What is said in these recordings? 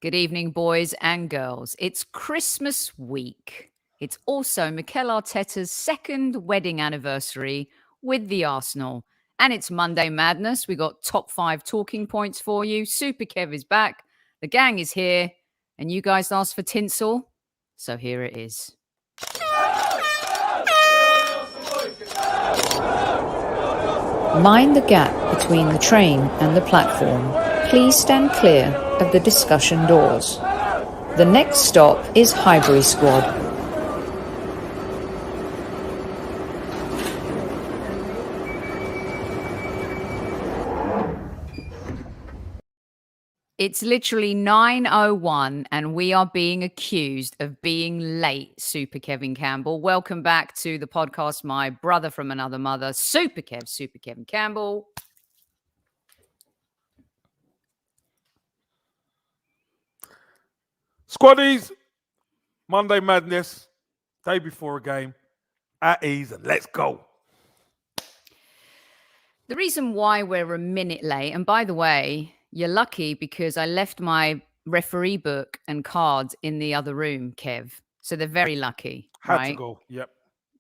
Good evening, boys and girls. It's Christmas week. It's also Mikel Arteta's second wedding anniversary with the Arsenal. And it's Monday Madness. We got top 5 talking points for you. Super Kev is back. The gang is here. And you guys asked for tinsel. So here it is. Mind the gap between the train and the platform. Please stand clear of the discussion doors. The next stop is Highbury Squad. It's literally 9:01 and we are being accused of being late, Super Kevin Campbell. Welcome back to the podcast, my brother from another mother, Super Kevin Campbell. Squaddies, Monday Madness, day before a game, at ease, and let's go. The reason why we're a minute late, and by the way, you're lucky because I left my referee book and cards in the other room, Kev. So they're very lucky. Had to go, yep.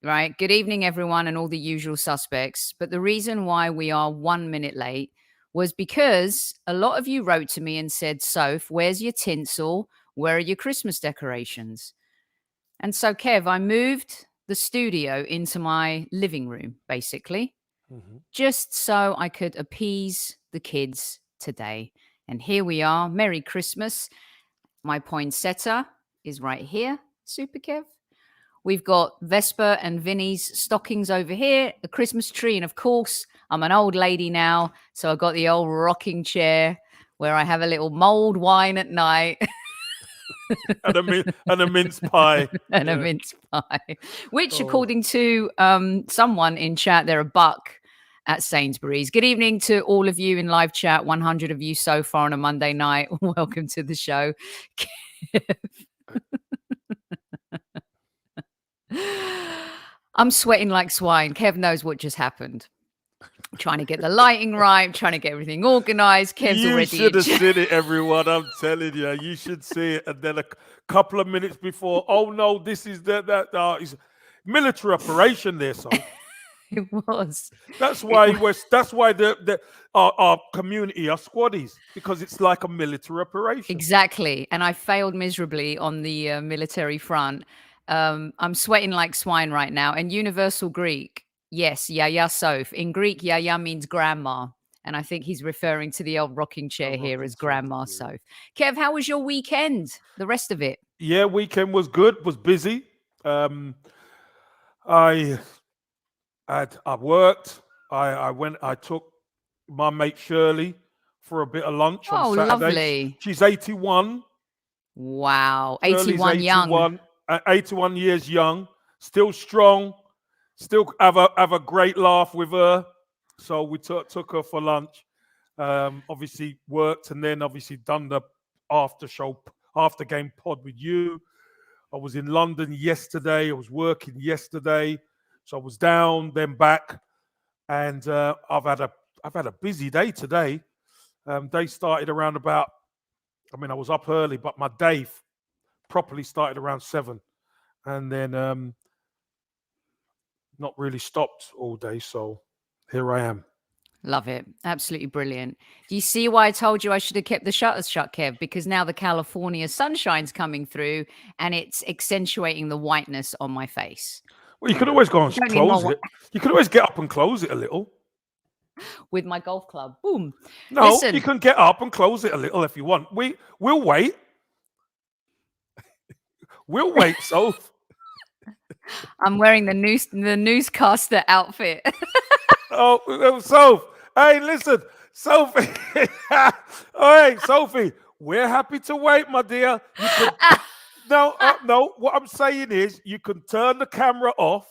Right. Good evening, everyone, and all the usual suspects. But the reason why we are 1 minute late was because a lot of you wrote to me and said, Soph, where's your tinsel? Where are your Christmas decorations? And so, Kev, I moved the studio into my living room, basically, just so I could appease the kids today. And here we are. Merry Christmas. My poinsettia is right here, Super Kev. We've got Vesper and Vinny's stockings over here, a Christmas tree. And of course, I'm an old lady now. So I got the old rocking chair where I have a little mulled wine at night. and a mince pie. And a mince pie. Which, according to someone in chat, they're a buck at Sainsbury's. Good evening to all of you in live chat. 100 of you so far on a Monday night. Welcome to the show. I'm sweating like swine. Kev knows what just happened. I'm trying to get the lighting right. I'm trying to get everything organized. Kev's you already. You should have seen it, everyone. I'm telling you. You should see it. And then a couple of minutes before, oh no, this is that. It's military operation there, so. It was. That's why our community are squaddies, because it's like a military operation. Exactly. And I failed miserably on the military front. I'm sweating like swine right now. And Universal Greek, yes, Yaya Soph. In Greek, Yaya means grandma. And I think he's referring to the old rocking chair here as Grandma Soph. Kev, how was your weekend? The rest of it? Yeah, weekend was good, was busy. I worked. I took my mate Shirley for a bit of lunch on Saturday. Lovely. She's 81. Wow. Shirley's 81 young. 81 years young, still strong, still have a great laugh with her. So we took her for lunch. Obviously worked, and then obviously done the after game pod with you. I was in London yesterday. I was working yesterday. So I was down, then back, and I've had a busy day today. Day started around about. I was up early, but my day properly started around 7, and then not really stopped all day. So here I am. Love it. Absolutely brilliant. Do you see why I told you I should have kept the shutters shut, Kev? Because now the California sunshine's coming through and it's accentuating the whiteness on my face. Well, you could always go and close it. You could always get up and close it a little. With my golf club. Boom. No, listen, you can get up and close it a little if you want. We'll wait. We'll wait, Soph. I'm wearing the newscaster outfit. Oh, Soph. Hey, listen, Sophie. All right, Sophie. We're happy to wait, my dear. No. What I'm saying is, you can turn the camera off,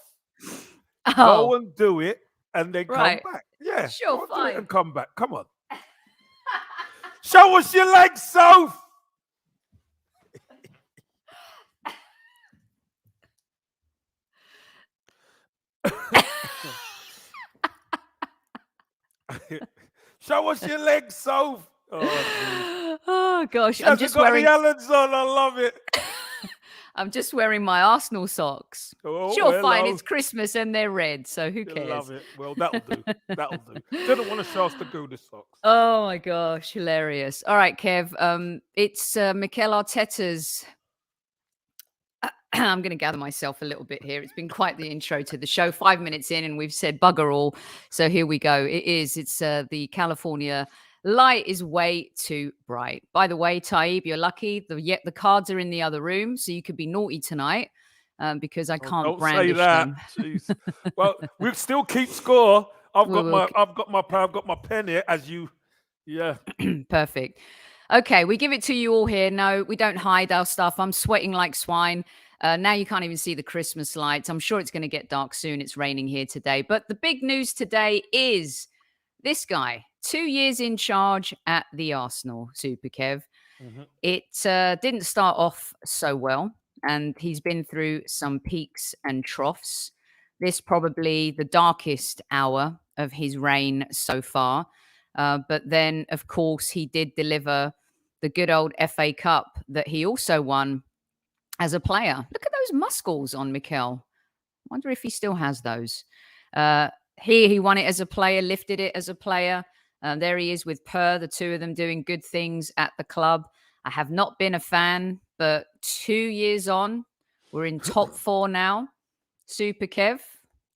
go and do it, and then come back. Yeah, sure, fine. Do it and come back. Come on. Show us your legs, Soph. Oh, Show us your legs, Soph. Oh gosh, She I'm hasn't just got any wearing. Allens on. I love it. I'm just wearing my Arsenal socks. Oh, Sure, fine. hello. It's Christmas and they're red, so who You cares? love it. Well, that'll do. That'll do. Didn't want to show us the Gouda socks. Oh my gosh, hilarious! All right, Kev. It's Mikel Arteta's. I'm going to gather myself a little bit here. It's been quite the intro to the show. 5 minutes in, and we've said bugger all. So here we go. It's the California light is way too bright. By the way, Taib, you're lucky. The cards are in the other room, so you could be naughty tonight because I can't Don't say brandish that. them. Jeez. Well, we'll still keep score. I've We will got my pen here as you. Yeah. Perfect. Okay, we give it to you all here. No, we don't hide our stuff. I'm sweating like swine. Now you can't even see the Christmas lights. I'm sure it's going to get dark soon. It's raining here today. But the big news today is this guy, 2 years in charge at the Arsenal, Super Kev. Mm-hmm. It didn't start off so well, and he's been through some peaks and troughs. This probably the darkest hour of his reign so far. But then, of course, he did deliver the good old FA Cup that he also won as a player. Look at those muscles on Mikel. Wonder if he still has those. Here he won it as a player, lifted it as a player. There he is with the two of them doing good things at the club. I have not been a fan, but 2 years on, we're in top 4 now. Super Kev,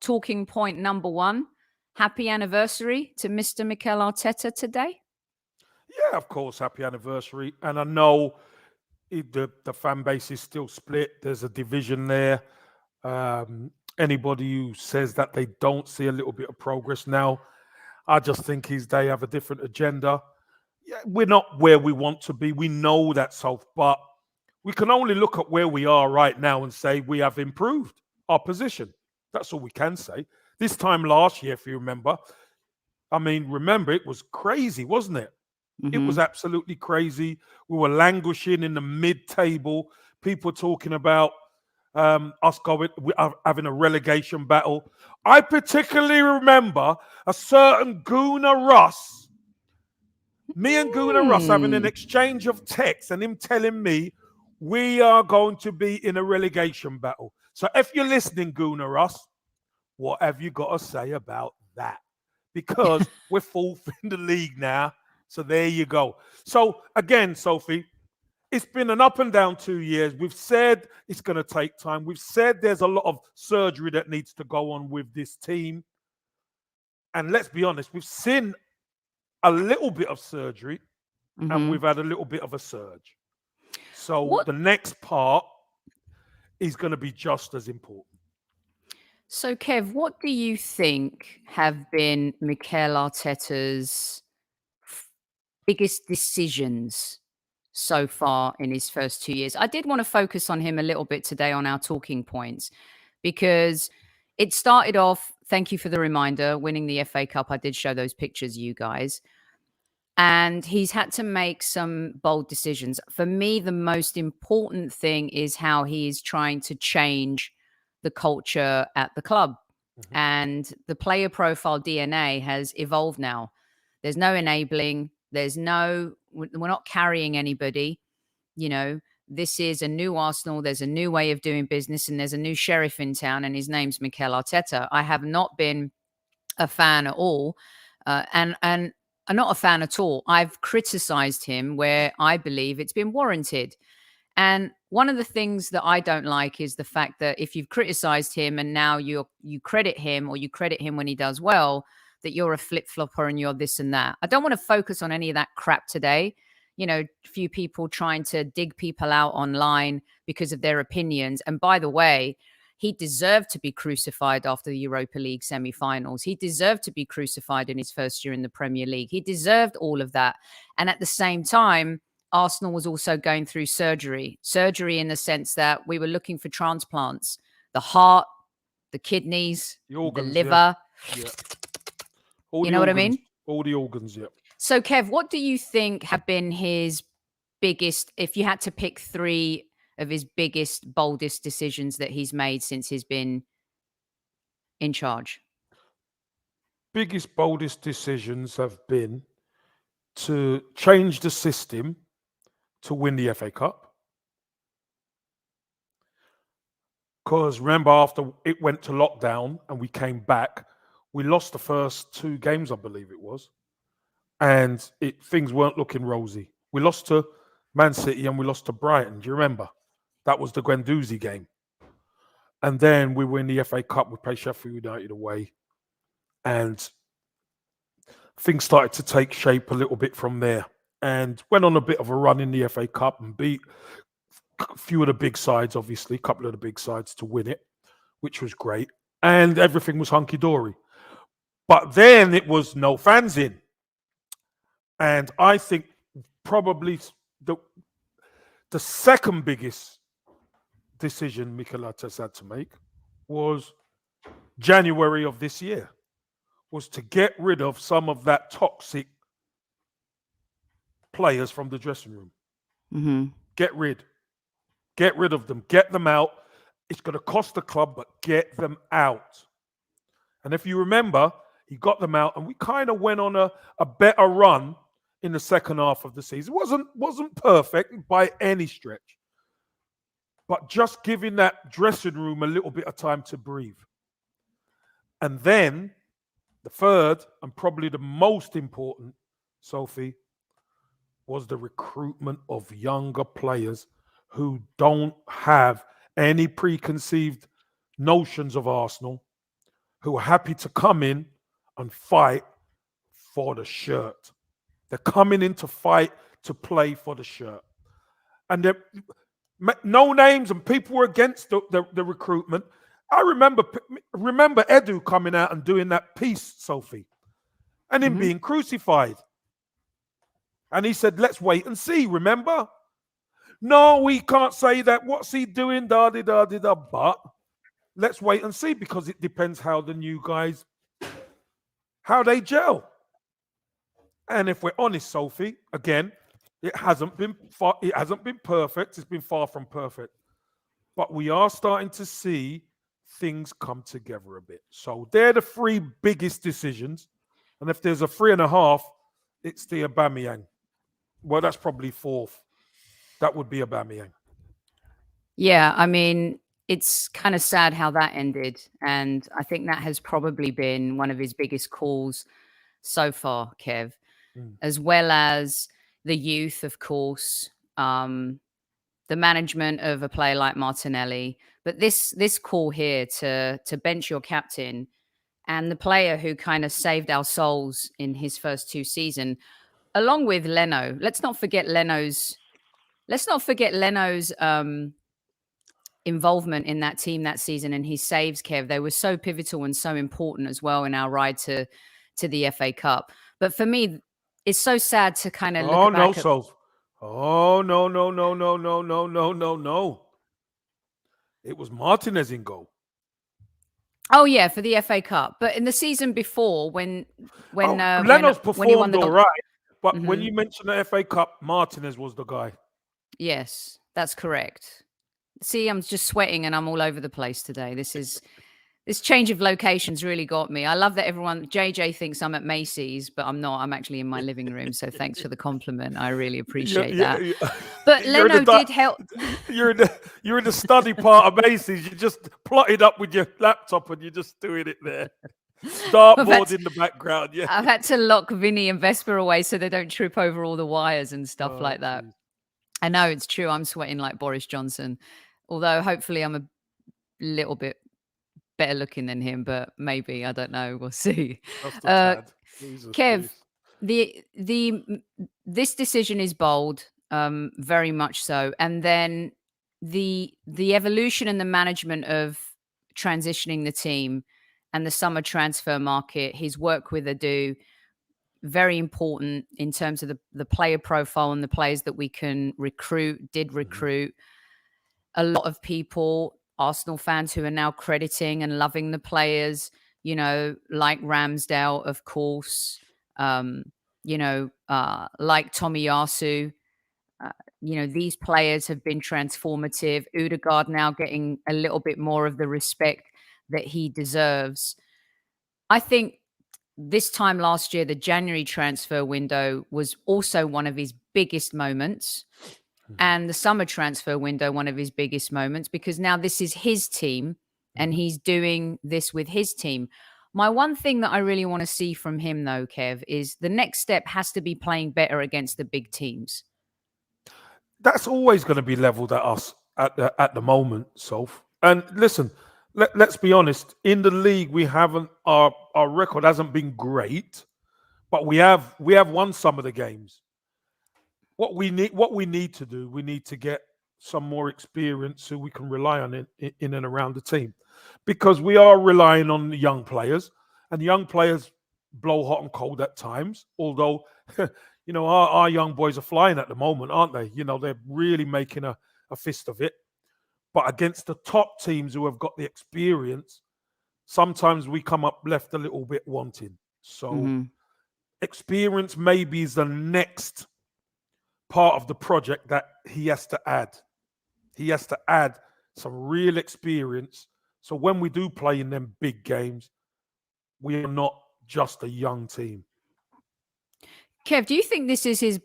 talking point number 1. Happy anniversary to Mr. Mikel Arteta today. Yeah, of course, happy anniversary. And I know the fan base is still split. There's a division there. Anybody who says that they don't see a little bit of progress now, I just think they have a different agenda. Yeah, we're not where we want to be. We know that, Soph, but we can only look at where we are right now and say we have improved our position. That's all we can say. This time last year, if you remember, it was crazy, wasn't it? Mm-hmm. It was absolutely crazy. We were languishing in the mid-table. People talking about us having a relegation battle. I particularly remember a certain Gunnar Russ, me and Gunnar Russ having an exchange of texts and him telling me we are going to be in a relegation battle. So if you're listening, Gunnar Russ, what have you got to say about that? Because we're 4th in the league now. So there you go. So again, Sophie, it's been an up and down 2 years. We've said it's going to take time. We've said there's a lot of surgery that needs to go on with this team. And let's be honest, we've seen a little bit of surgery and we've had a little bit of a surge. So the next part is going to be just as important. So, Kev, what do you think have been Mikel Arteta's biggest decisions so far in his first 2 years? I did want to focus on him a little bit today on our talking points because it started off, thank you for the reminder, winning the FA Cup. I did show those pictures, you guys. And he's had to make some bold decisions. For me, the most important thing is how he is trying to change the culture at the club. Mm-hmm. And the player profile DNA has evolved now. There's no enabling. We're not carrying anybody. You know, this is a new Arsenal. There's a new way of doing business and there's a new sheriff in town and his name's Mikel Arteta. I have not been a fan at all. And I'm not a fan at all. I've criticized him where I believe it's been warranted. And one of the things that I don't like is the fact that if you've criticized him and now you credit him or you credit him when he does well, that you're a flip-flopper and you're this and that. I don't want to focus on any of that crap today. You know, a few people trying to dig people out online because of their opinions. And by the way, he deserved to be crucified after the Europa League semi-finals. He deserved to be crucified in his first year in the Premier League. He deserved all of that. And at the same time, Arsenal was also going through surgery in the sense that we were looking for transplants, the heart, the kidneys, the liver. Yeah. You know what I mean? All the organs, yeah. So, Kev, what do you think have been his biggest, if you had to pick 3 of his biggest, boldest decisions that he's made since he's been in charge? Biggest, boldest decisions have been to change the system to win the FA Cup. Because remember, after it went to lockdown and we came back, we lost the first 2 games, I believe it was. And things weren't looking rosy. We lost to Man City and we lost to Brighton. Do you remember? That was the Guendouzi game. And then we win the FA Cup. We play Sheffield United away. And things started to take shape a little bit from there. And went on a bit of a run in the FA Cup and beat a few of the big sides, obviously, a couple of the big sides to win it, which was great. And everything was hunky-dory. But then it was no fans in. And I think probably the second biggest decision Mikel Arteta had to make was January of this year, was to get rid of some of that toxic players from the dressing room. Mm-hmm. Get rid of them. Get them out. It's going to cost the club, but get them out. And if you remember, he got them out, and we kind of went on a better run in the second half of the season. It wasn't perfect by any stretch, but just giving that dressing room a little bit of time to breathe. And then the third, and probably the most important, Sophie, was the recruitment of younger players who don't have any preconceived notions of Arsenal, who are happy to come in and fight for the shirt. They're coming in to fight, to play for the shirt. And no names, and people were against the recruitment. I remember Edu coming out and doing that piece, Sophie, and him being crucified. And he said, let's wait and see, remember? No, we can't say that. What's he doing? Da-di-da-di-da. But let's wait and see, because it depends how the new guys, how they gel. And if we're honest, Sophie, again, it hasn't been perfect. It's been far from perfect. But we are starting to see things come together a bit. So they're the 3 biggest decisions. And if there's a 3.5, it's the Aubameyang. Well, that's probably 4th. That would be Aubameyang. Yeah, I mean, it's kind of sad how that ended. And I think that has probably been one of his biggest calls so far, Kev, as well as the youth, of course, the management of a player like Martinelli. But this call here to bench your captain and the player who kind of saved our souls in his first 2 seasons, along with Leno. Let's not forget Leno's involvement in that team that season, and his saves, Kev. They were so pivotal and so important as well in our ride to the FA Cup. But for me, it's so sad to kind of look back at... Oh, no. It was Martinez in goal. Oh, yeah, for the FA Cup. But in the season before, when Leno's performed all right, but when you mention the FA Cup, Martinez was the guy. Yes, that's correct. See, I'm just sweating and I'm all over the place today. This change of locations really got me. I love that JJ thinks I'm at Macy's, but I'm not. I'm actually in my living room. So thanks for the compliment. I really appreciate that. But Leno did help. You're in the study part of Macy's. You just plotted up with your laptop and you're just doing it there. Dartboard in the background. Yeah, I've had to lock Vinny and Vesper away so they don't trip over all the wires and stuff like that. Geez. I know, it's true. I'm sweating like Boris Johnson, although hopefully I'm a little bit better looking than him, but maybe, I don't know, we'll see. Kev, this decision is bold, very much so. And then the evolution and the management of transitioning the team and the summer transfer market, his work with Adu, very important in terms of the player profile and the players that we can recruit, a lot of people, Arsenal fans, who are now crediting and loving the players, like Ramsdale, of course, like Tomiyasu. These players have been transformative. Odegaard now getting a little bit more of the respect that he deserves. I think this time last year, the January transfer window was also one of his biggest moments. and the summer transfer window, one of his biggest moments, because now this is his team and he's doing this with his team. My one thing that I really want to see from him, though, Kev, is the next step has to be playing better against the big teams. That's always going to be leveled at us at the moment, Soph. And listen, let's be honest. In the league, we haven't our record hasn't been great, but we have won some of the games. What we need to do, we need to get some more experience so we can rely on it in and around the team, because we are relying on the young players, and young players blow hot and cold at times. Although, our young boys are flying at the moment, aren't they? They're really making a fist of it. But against the top teams who have got the experience, sometimes we come up left a little bit wanting. So experience maybe is the next part of the project that he has to add. He has to add some real experience. So when we do play in them big games, we are not just a young team. Kev, do you think this is his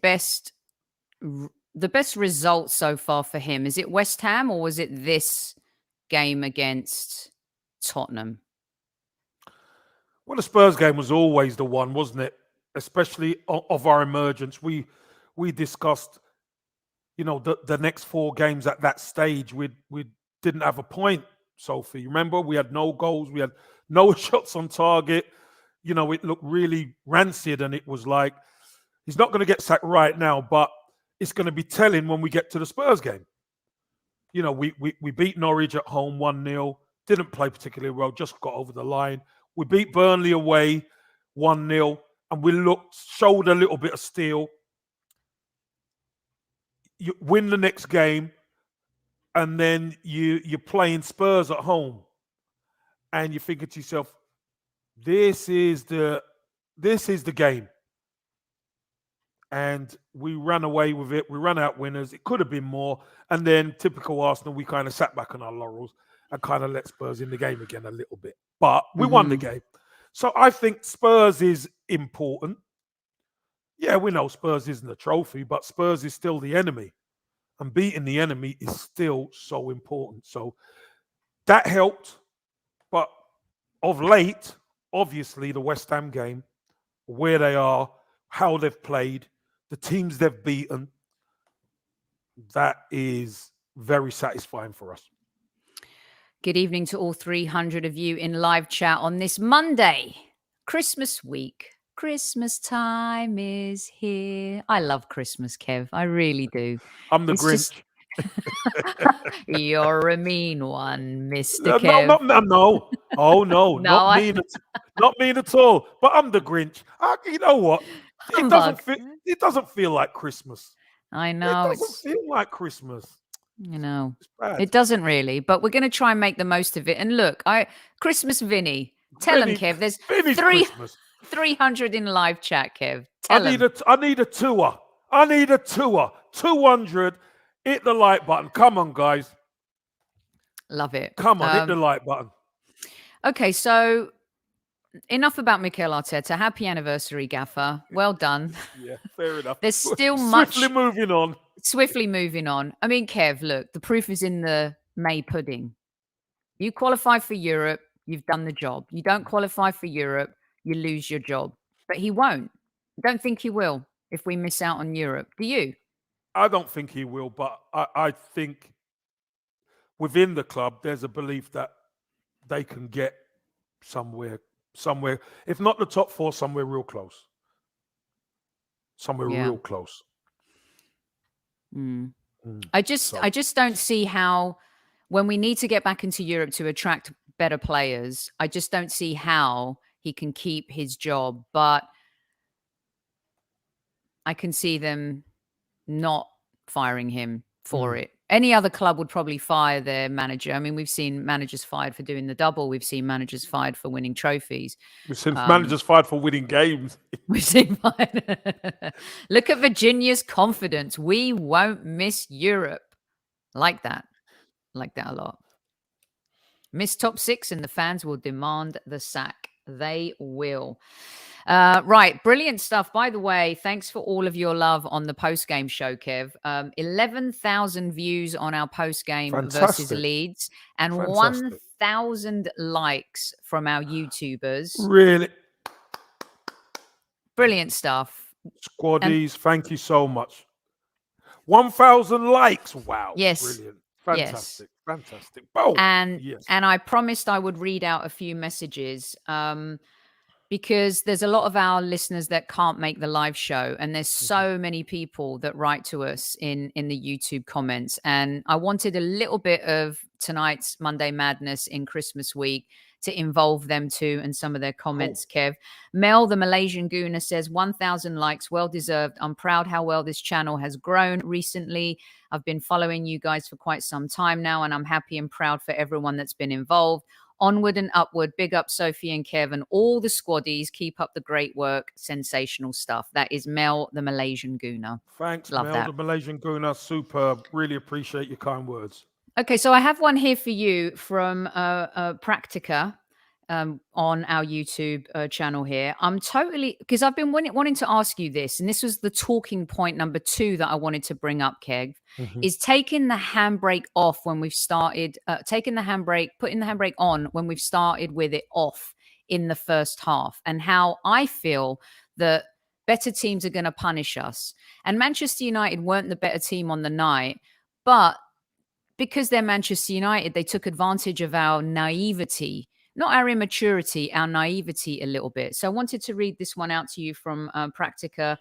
the best result so far for him? Is it West Ham or was it this game against Tottenham? Well, the Spurs game was always the one, wasn't it? Especially of our emergence. We discussed, the next 4 games at that stage. We didn't have a point, Sophie. Remember, we had no goals. We had no shots on target. It looked really rancid, and it was like, he's not going to get sacked right now, but it's going to be telling when we get to the Spurs game. We beat Norwich at home 1-0. Didn't play particularly well, just got over the line. We beat Burnley away 1-0, and we showed a little bit of steel. You win the next game, and then you're playing Spurs at home, and you think to yourself, this is the game. And we ran away with it. We ran out winners. It could have been more. And then, typical Arsenal, we kind of sat back on our laurels and kind of let Spurs in the game again a little bit. But we won the game. So I think Spurs is important. Yeah, we know Spurs isn't a trophy, but Spurs is still the enemy. And beating the enemy is still so important. So that helped. But of late, obviously, the West Ham game, where they are, how they've played, the teams they've beaten, that is very satisfying for us. Good evening to all 300 of you in live chat on this Monday, Christmas week. Christmas time is here. I love Christmas, Kev. I really do. I'm the Grinch. You're a mean one, Mr. Kev. No. Oh, no. Not mean at all. But I'm the Grinch. You know what? It doesn't feel like Christmas. I know. It doesn't feel like Christmas. It doesn't really, but we're going to try and make the most of it. And look, Christmas Vinny. Tell him, Kev. There's 300 in live chat, Kev. I need a tour. I need a tour. 200. Hit the like button. Come on, guys. Love it. Come on, hit the like button. Okay, so enough about Mikel Arteta. Happy anniversary, Gaffer. Well done. Yeah, fair enough. There's still much. Swiftly moving on. I mean, Kev, look, the proof is in the May pudding. You qualify for Europe, you've done the job. You don't qualify for Europe, you lose your job. But he won't. I don't think he will if we miss out on Europe. Do you? I don't think he will, but I think within the club, there's a belief that they can get somewhere, if not the top 4, somewhere real close. Real close. I just don't see how, when we need to get back into Europe to attract better players, I just don't see how he can keep his job. But I can see them not firing him for it. Any other club would probably fire their manager. I mean, we've seen managers fired for doing the double. We've seen managers fired for winning trophies. We've seen managers fired for winning games. We've seen Look at Virginia's confidence. We won't miss Europe. Like that a lot. Miss top 6 and the fans will demand the sack. They will. Right, brilliant stuff. By the way, thanks for all of your love on the post-game show, Kev. 11,000 views on our post-game versus Fantastic. Leeds and Fantastic. 1,000 likes from our YouTubers. Really. Brilliant stuff. Squaddies, thank you so much. 1,000 likes. Wow. Yes. Brilliant. Yes. Fantastic. Fantastic. Oh, And yes. I promised I would read out a few messages. Because there's a lot of our listeners that can't make the live show, and there's so many people that write to us in the YouTube comments, and I wanted a little bit of tonight's Monday Madness in Christmas week to involve them too and some of their comments. Cool. Kev Mel, the Malaysian Gooner, says 1,000 likes, well deserved. I'm proud how well this channel has grown recently. I've been following you guys for quite some time now, and I'm happy and proud for everyone that's been involved. Onward and upward. Big up Sophie and Kev and all the squaddies. Keep up the great work. Sensational stuff. That is Mel, the Malaysian Gooner. Thanks, Love Mel, that. the Malaysian Gooner. Superb. Really appreciate your kind words. Okay, so I have one here for you from Practica on our YouTube channel here. I'm totally, because I've been wanting to ask you this, and this was the talking point number 2 that I wanted to bring up, Kev, is taking the handbrake off when we've started, putting the handbrake on when we've started with it off in the first half, and how I feel that better teams are going to punish us. And Manchester United weren't the better team on the night, but because they're Manchester United, they took advantage of our naivety, not our immaturity, our naivety a little bit. So I wanted to read this one out to you from Practica.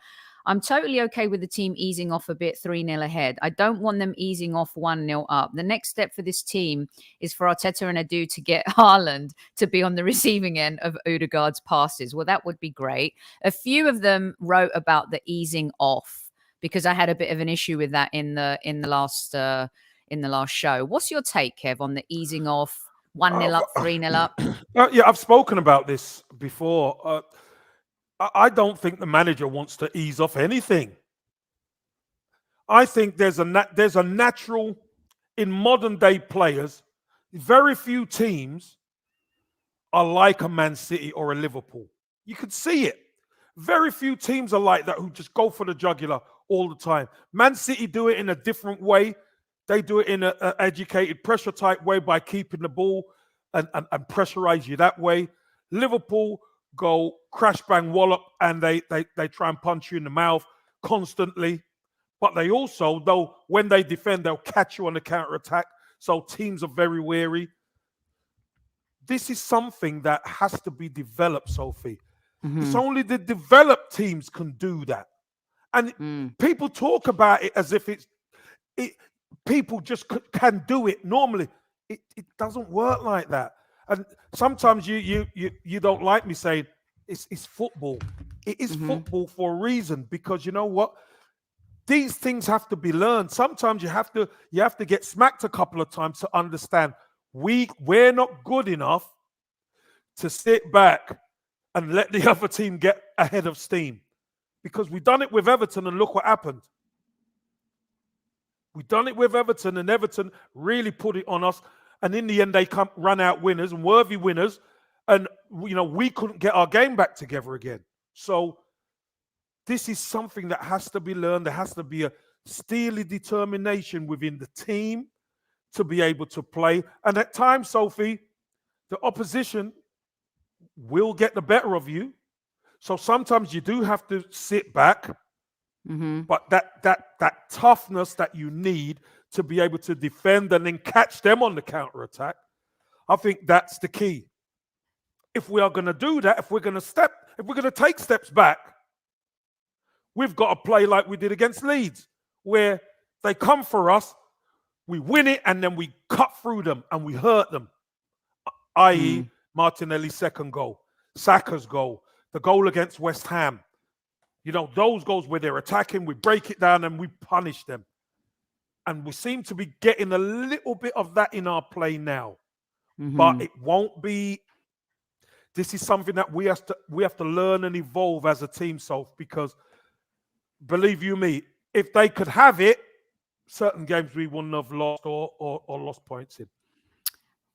I'm totally okay with the team easing off a bit 3-0 ahead. I don't want them easing off 1-0 up. The next step for this team is for Arteta and Adu to get Haaland to be on the receiving end of Odegaard's passes. Well, that would be great. A few of them wrote about the easing off because I had a bit of an issue with that in the last show. What's your take, Kev, on the easing off, 1-0 up, 3-0 up? Yeah, I've spoken about this before. I don't think the manager wants to ease off anything. I think there's a natural, in modern day players, very few teams are like a Man City or a Liverpool. You could see it. Very few teams are like that who just go for the jugular all the time. Man City do it in a different way. They do it in an educated, pressure type way by keeping the ball and pressurize you that way. Liverpool go crash, bang, wallop, and they try and punch you in the mouth constantly. But they also, though, when they defend, they'll catch you on the counter-attack. So teams are very wary. This is something that has to be developed, Sophie. It's only the developed teams can do that. And people talk about it as if people just can do it normally. It doesn't work like that. And sometimes you don't like me saying it's football. It is football for a reason, because you know what? These things have to be learned. Sometimes you have to get smacked a couple of times to understand we're not good enough to sit back and let the other team get ahead of steam. Because we've done it with Everton and look what happened. We've done it with Everton and Everton really put it on us. And in the end, they run out winners and worthy winners. And, we couldn't get our game back together again. So this is something that has to be learned. There has to be a steely determination within the team to be able to play. And at times, Sophie, the opposition will get the better of you. So sometimes you do have to sit back. But that toughness that you need to be able to defend and then catch them on the counter-attack, I think that's the key. If we are going to do that, if we're going to take steps back, we've got to play like we did against Leeds, where they come for us, we win it, and then we cut through them and we hurt them. I.e., Martinelli's second goal, Saka's goal, the goal against West Ham. Those goals where they're attacking, we break it down and we punish them. And we seem to be getting a little bit of that in our play now. But it won't be. This is something that we have to learn and evolve as a team, Soph, because believe you me, if they could have it, certain games we wouldn't have lost or lost points in.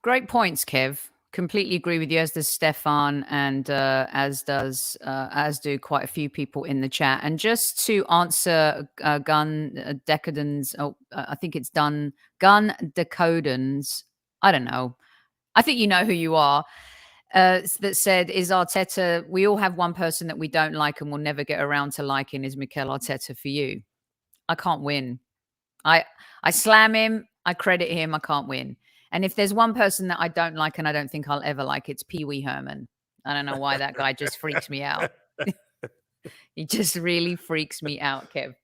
Great points, Kev. Completely agree with you, as does Stefan, and as do quite a few people in the chat. And just to answer Gun Decadence, I think it's done Gun Decodens. I don't know. I think you know who you are. That said, is Arteta? We all have one person that we don't like and will never get around to liking. Is Mikel Arteta for you? I can't win. I slam him. I credit him. I can't win. And if there's one person that I don't like and I don't think I'll ever like, it's Pee Wee Herman. I don't know why that guy just freaks me out. He just really freaks me out, Kev.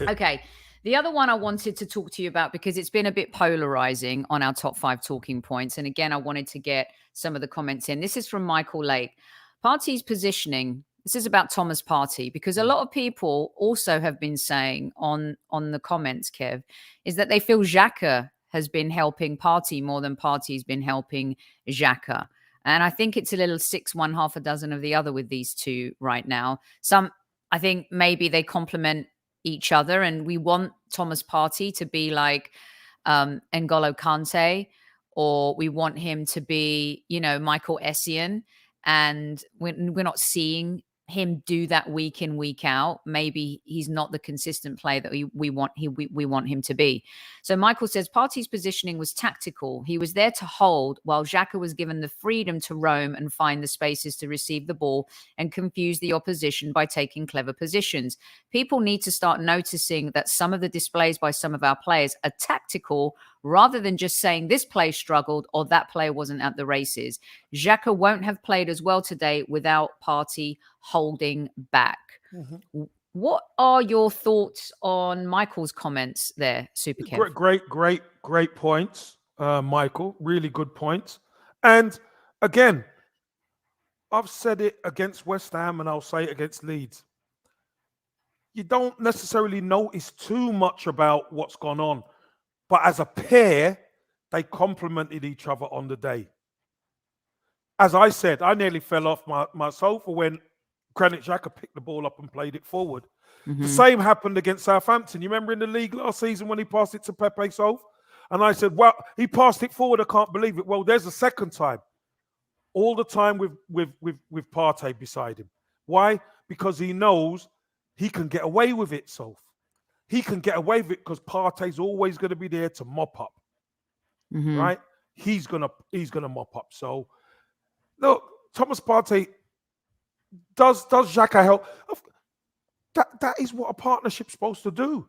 Okay. The other one I wanted to talk to you about, because it's been a bit polarizing on our top 5 talking points. And again, I wanted to get some of the comments in. This is from Michael Lake. Partey's positioning. This is about Thomas Partey, because a lot of people also have been saying on the comments, Kev, is that they feel Xhaka has been helping Partey more than Partey's been helping Xhaka. And I think it's a little 6-1, half a dozen of the other with these two right now. I think maybe they complement each other, and we want Thomas Partey to be like N'Golo Kante, or we want him to be, Michael Essien, and we're not seeing him do that week in, week out. Maybe he's not the consistent player that we want him to be. So Michael says Partey's positioning was tactical. He was there to hold, while Xhaka was given the freedom to roam and find the spaces to receive the ball and confuse the opposition by taking clever positions. People need to start noticing that some of the displays by some of our players are tactical, rather than just saying this player struggled or that player wasn't at the races. Xhaka won't have played as well today without Partey holding back. Mm-hmm. What are your thoughts on Michael's comments there, Super Kev? Great points, Michael. Really good points. And again, I've said it against West Ham and I'll say it against Leeds. You don't necessarily notice too much about what's gone on. But as a pair, they complemented each other on the day. As I said, I nearly fell off my sofa when Granit Xhaka picked the ball up and played it forward. Mm-hmm. The same happened against Southampton. You remember in the league last season when he passed it to Pepe Sov? And I said, well, he passed it forward. I can't believe it. Well, there's a second time. All the time with Partey beside him. Why? Because he knows he can get away with it, Soph. He can get away with it because Partey's always going to be there to mop up, right? He's gonna mop up. So, look, Thomas Partey does Xhaka help? That is what a partnership's supposed to do.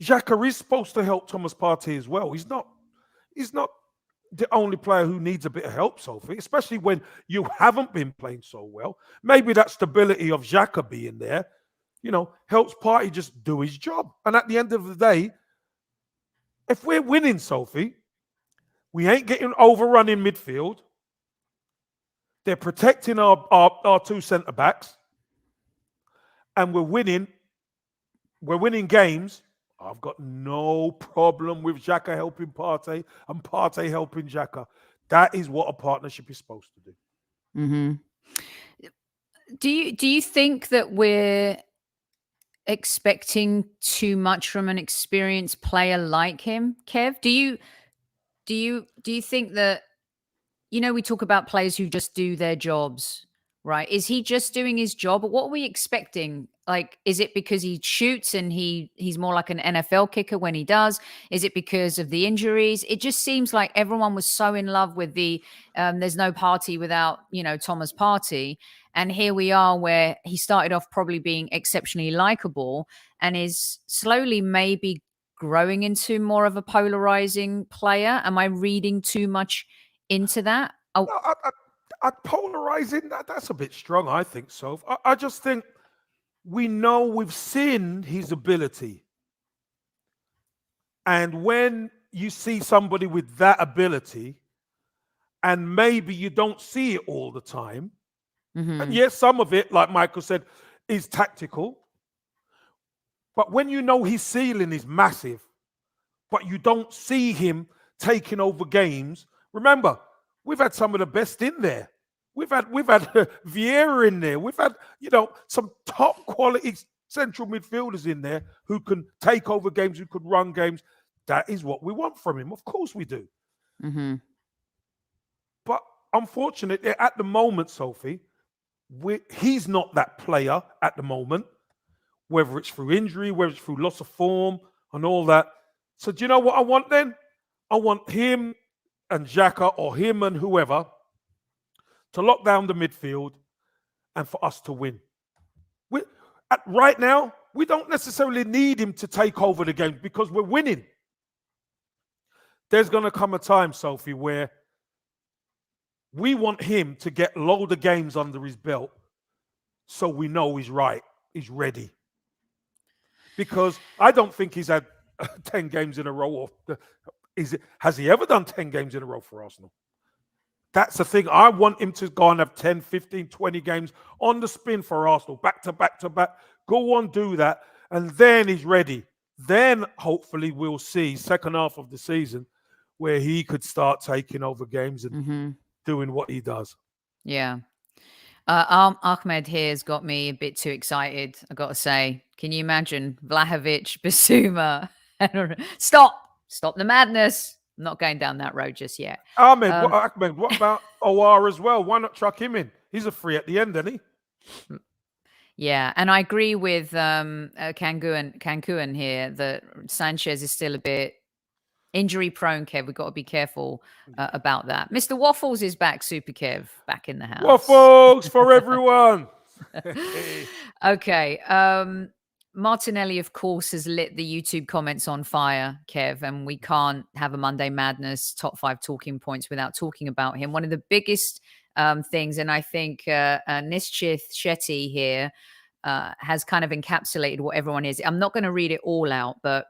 Xhaka is supposed to help Thomas Partey as well. He's not the only player who needs a bit of help, Sophie, especially when you haven't been playing so well. Maybe that stability of Xhaka being there, helps Partey just do his job. And at the end of the day, if we're winning, Sophie, we ain't getting overrun in midfield. They're protecting our two centre-backs. And we're winning games. I've got no problem with Xhaka helping Partey and Partey helping Xhaka. That is what a partnership is supposed to do. Mm-hmm. Do you think that we're expecting too much from an experienced player like him, Kev? Do you think that, we talk about players who just do their jobs, right? Is he just doing his job? What are we expecting? Like, is it because he shoots and he's more like an NFL kicker when he does? Is it because of the injuries? It just seems like everyone was so in love with the there's no Partey without, Thomas Partey. And here we are where he started off probably being exceptionally likable and is slowly maybe growing into more of a polarizing player. Am I reading too much into that? Oh. No, polarizing, that's a bit strong, I think so. I just think we've seen his ability. And when you see somebody with that ability, and maybe you don't see it all the time, and yes, some of it, like Michael said, is tactical. But when you know his ceiling is massive, but you don't see him taking over games, remember, we've had some of the best in there. We've had Vieira in there. We've had, some top quality central midfielders in there who can take over games, who could run games. That is what we want from him. Of course we do. Mm-hmm. But unfortunately, at the moment, Sophie, he's not that player at the moment, whether it's through injury, whether it's through loss of form and all that. So do you know what I want then? I want him and Xhaka or him and whoever to lock down the midfield and for us to win. Right now, we don't necessarily need him to take over the game because we're winning. There's going to come a time, Sophie, where we want him to get a load of games under his belt so we know he's right, he's ready. Because I don't think he's had 10 games in a row. Has he ever done 10 games in a row for Arsenal? That's the thing. I want him to go and have 10, 15, 20 games on the spin for Arsenal, back to back to back. Go on, do that. And then he's ready. Then hopefully we'll see second half of the season where he could start taking over games and doing what he does. Yeah. Ahmed here has got me a bit too excited, I got to say. Can you imagine Vlahovic, Basuma? Stop the madness. I'm not going down that road just yet. Ahmed, what about OR as well? Why not chuck him in? He's a free at the end, isn't he? Yeah, and I agree with Cancun here that Sanchez is still a bit injury prone, Kev. We've got to be careful about that. Mr. Waffles is back, Super Kev, back in the house. Waffles for everyone. Okay. Martinelli, of course, has lit the YouTube comments on fire, Kev, and we can't have a Monday Madness top 5 talking points without talking about him. One of the biggest things, and I think Nishchith Shetty here has kind of encapsulated what everyone is. I'm not going to read it all out, but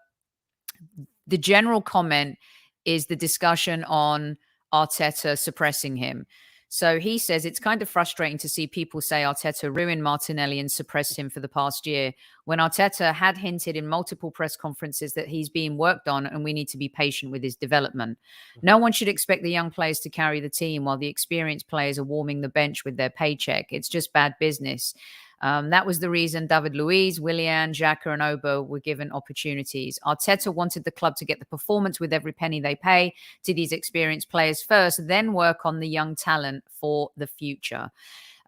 the general comment is the discussion on Arteta suppressing him. So he says it's kind of frustrating to see people say Arteta ruined Martinelli and suppressed him for the past year, when Arteta had hinted in multiple press conferences that he's being worked on and we need to be patient with his development. No one should expect the young players to carry the team while the experienced players are warming the bench with their paycheck. It's just bad business. That was the reason David Luiz, Willian, Xhaka and Obo were given opportunities. Arteta wanted the club to get the performance with every penny they pay to these experienced players first, then work on the young talent for the future.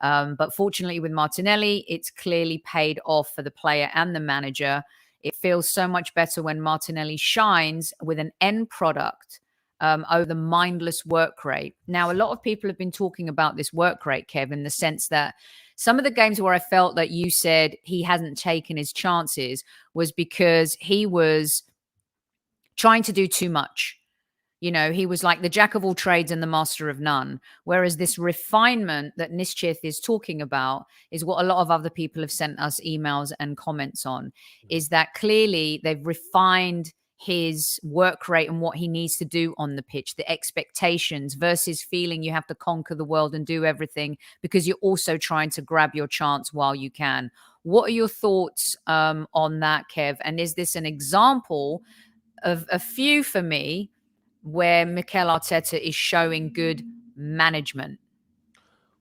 But fortunately with Martinelli, it's clearly paid off for the player and the manager. It feels so much better when Martinelli shines with an end product over the mindless work rate. Now, a lot of people have been talking about this work rate, Kev, in the sense that some of the games where I felt that you said he hasn't taken his chances was because he was trying to do too much. You know, he was like the jack of all trades and the master of none. Whereas this refinement that Nishchith is talking about is what a lot of other people have sent us emails and comments on, is that clearly they've refined his work rate and what he needs to do on the pitch, the expectations versus feeling you have to conquer the world and do everything because you're also trying to grab your chance while you can. What are your thoughts on that, Kev? And is this an example of a few for me where Mikel Arteta is showing good management?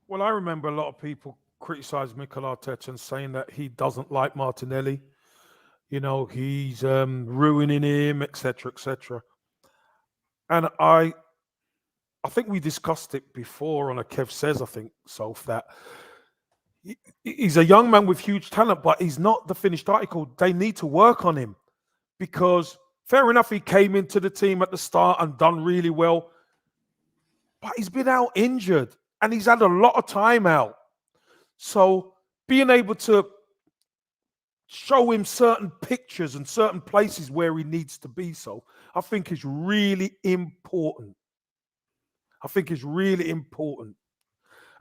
Well, I remember a lot of people criticize Mikel Arteta and saying that he doesn't like Martinelli. You know, he's ruining him, etc., etc. And I think we discussed it before on a Kev Says, I think, Soph, that he's a young man with huge talent, but he's not the finished article. They need to work on him because fair enough, he came into the team at the start and done really well, but he's been out injured and he's had a lot of time out. So being able to show him certain pictures and certain places where he needs to be, so I think is really important.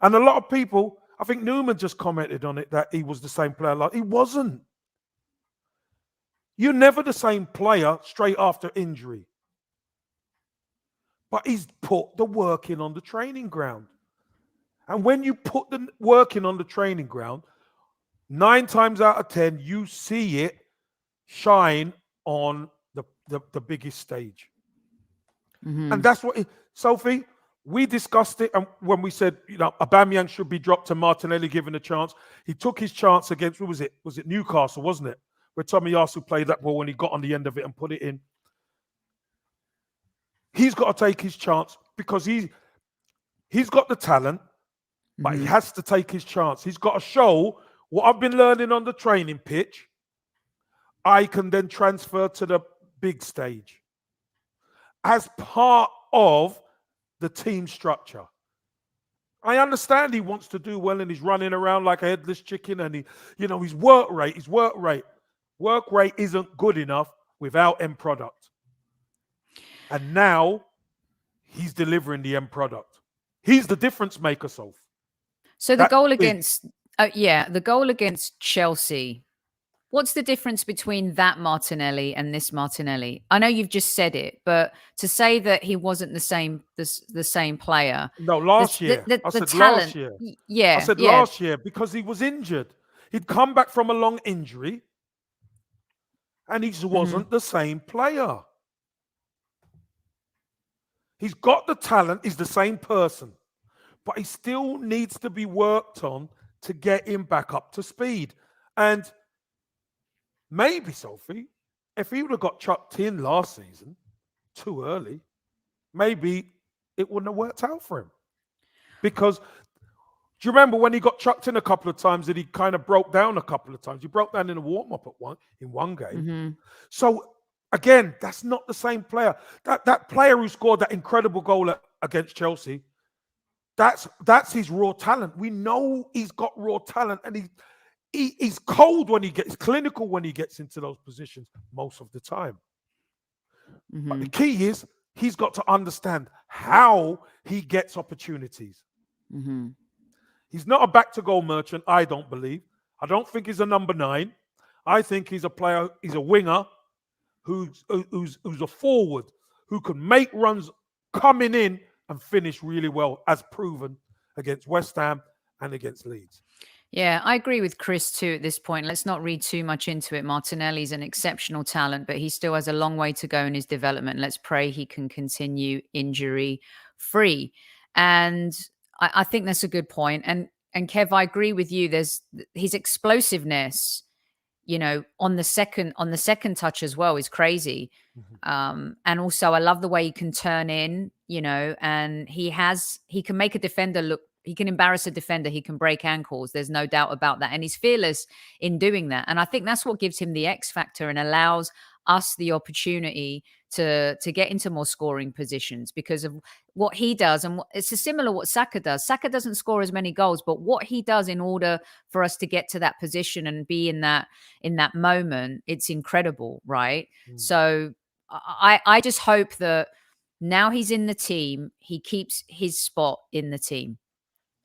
And a lot of people, I think Newman just commented on it, that he was the same player. Like, he wasn't. You're never the same player straight after injury. But he's put the work in on the training ground. And when you put the work in on the training ground, 9 times out of 10, you see it shine on the biggest stage. Mm-hmm. And that's what, Sophie, we discussed it, and when we said, you know, Aubameyang should be dropped to Martinelli given a chance. He took his chance against, who was it? Was it Newcastle, wasn't it? Where Tomiyasu played that ball and he got on the end of it and put it in. He's got to take his chance because He's got the talent, but he has to take his chance. He's got to show what I've been learning on the training pitch. I can then transfer to the big stage as part of the team structure. I understand he wants to do well and he's running around like a headless chicken and his work rate. Work rate isn't good enough without end product. And now he's delivering the end product. He's the difference maker, Soph. So the goal against Chelsea. What's the difference between that Martinelli and this Martinelli? I know you've just said it, but to say that he wasn't the same player. No, last year. The I said talent, last year. Yeah. I said last year because he was injured. He'd come back from a long injury and he wasn't the same player. He's got the talent. He's the same person. But he still needs to be worked on to get him back up to speed. And maybe, Sophie, if he would have got chucked in last season too early, maybe it wouldn't have worked out for him. Because do you remember when he got chucked in a couple of times that he kind of broke down a couple of times? He broke down in a warm-up in one game. So, again, that's not the same player. That player who scored that incredible goal against Chelsea, that's his raw talent. We know he's got raw talent, and he's cold when he gets clinical when he gets into those positions most of the time. But the key is he's got to understand how he gets opportunities. He's not a back to goal merchant, I don't believe. I don't think he's a number 9. I think he's a player, he's a winger who's a forward who can make runs coming in and finish really well, as proven against West Ham and against Leeds. Yeah, I agree with Chris too at this point. Let's not read too much into it. Martinelli's an exceptional talent, but he still has a long way to go in his development. Let's pray he can continue injury-free. And I think that's a good point. And Kev, I agree with you. There's his explosiveness, on the second touch as well is crazy. And also I love the way he can turn in, and he can make a defender look. He can embarrass a defender. He can break ankles. There's no doubt about that. And he's fearless in doing that. And I think that's what gives him the X factor and allows us the opportunity to get into more scoring positions because of what he does. And it's similar what Saka does. Saka doesn't score as many goals, but what he does in order for us to get to that position and be in that moment, it's incredible, right? So I just hope that now he's in the team, he keeps his spot in the team.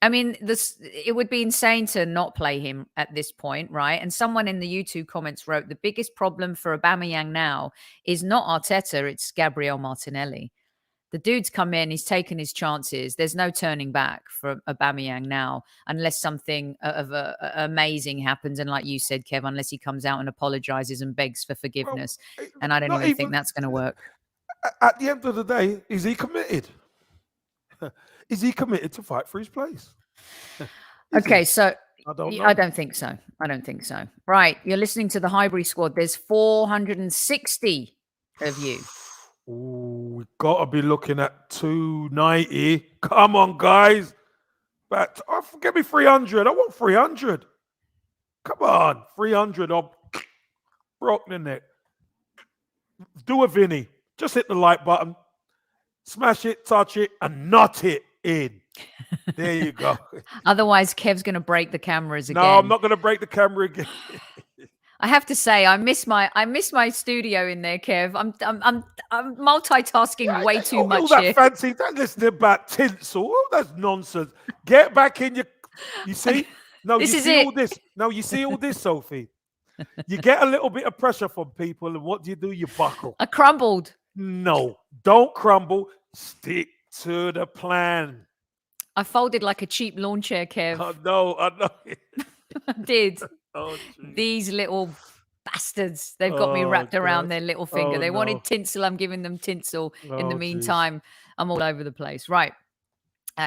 I mean, it would be insane to not play him at this point, right? And someone in the YouTube comments wrote, the biggest problem for Aubameyang now is not Arteta, it's Gabriel Martinelli. The dude's come in, he's taken his chances. There's no turning back for Aubameyang now, unless something amazing happens. And like you said, Kev, unless he comes out and apologizes and begs for forgiveness. And I don't even think that's going to work. At the end of the day, is he committed? Is he committed to fight for his place? Okay, so I don't know. I don't think so. Right, you're listening to the Highbury Squad. There's 460 of you. Ooh, we got to be looking at 290. Come on, guys. But give me 300. I want 300. Come on, 300. I'm broken in it. Do a Vinny. Just hit the like button. Smash it, touch it, and knot it in. There you go. Otherwise, Kev's going to break the cameras again. No, I'm not going to break the camera again. I have to say, I miss my studio in there, Kev. I'm multitasking way too much all that here. Fancy, don't listen about tinsel. All that's nonsense. Get back in your. You see? No, This you is see it. all this. No, you see all this, Sophie. You get a little bit of pressure from people, and what do? You buckle. I crumbled. No, don't crumble. Stick to the plan. I folded like a cheap lawn chair, Kev. I know. I did. Oh, These little bastards. They've got me wrapped around their little finger. They wanted tinsel. I'm giving them tinsel. In the meantime, I'm all over the place. Right.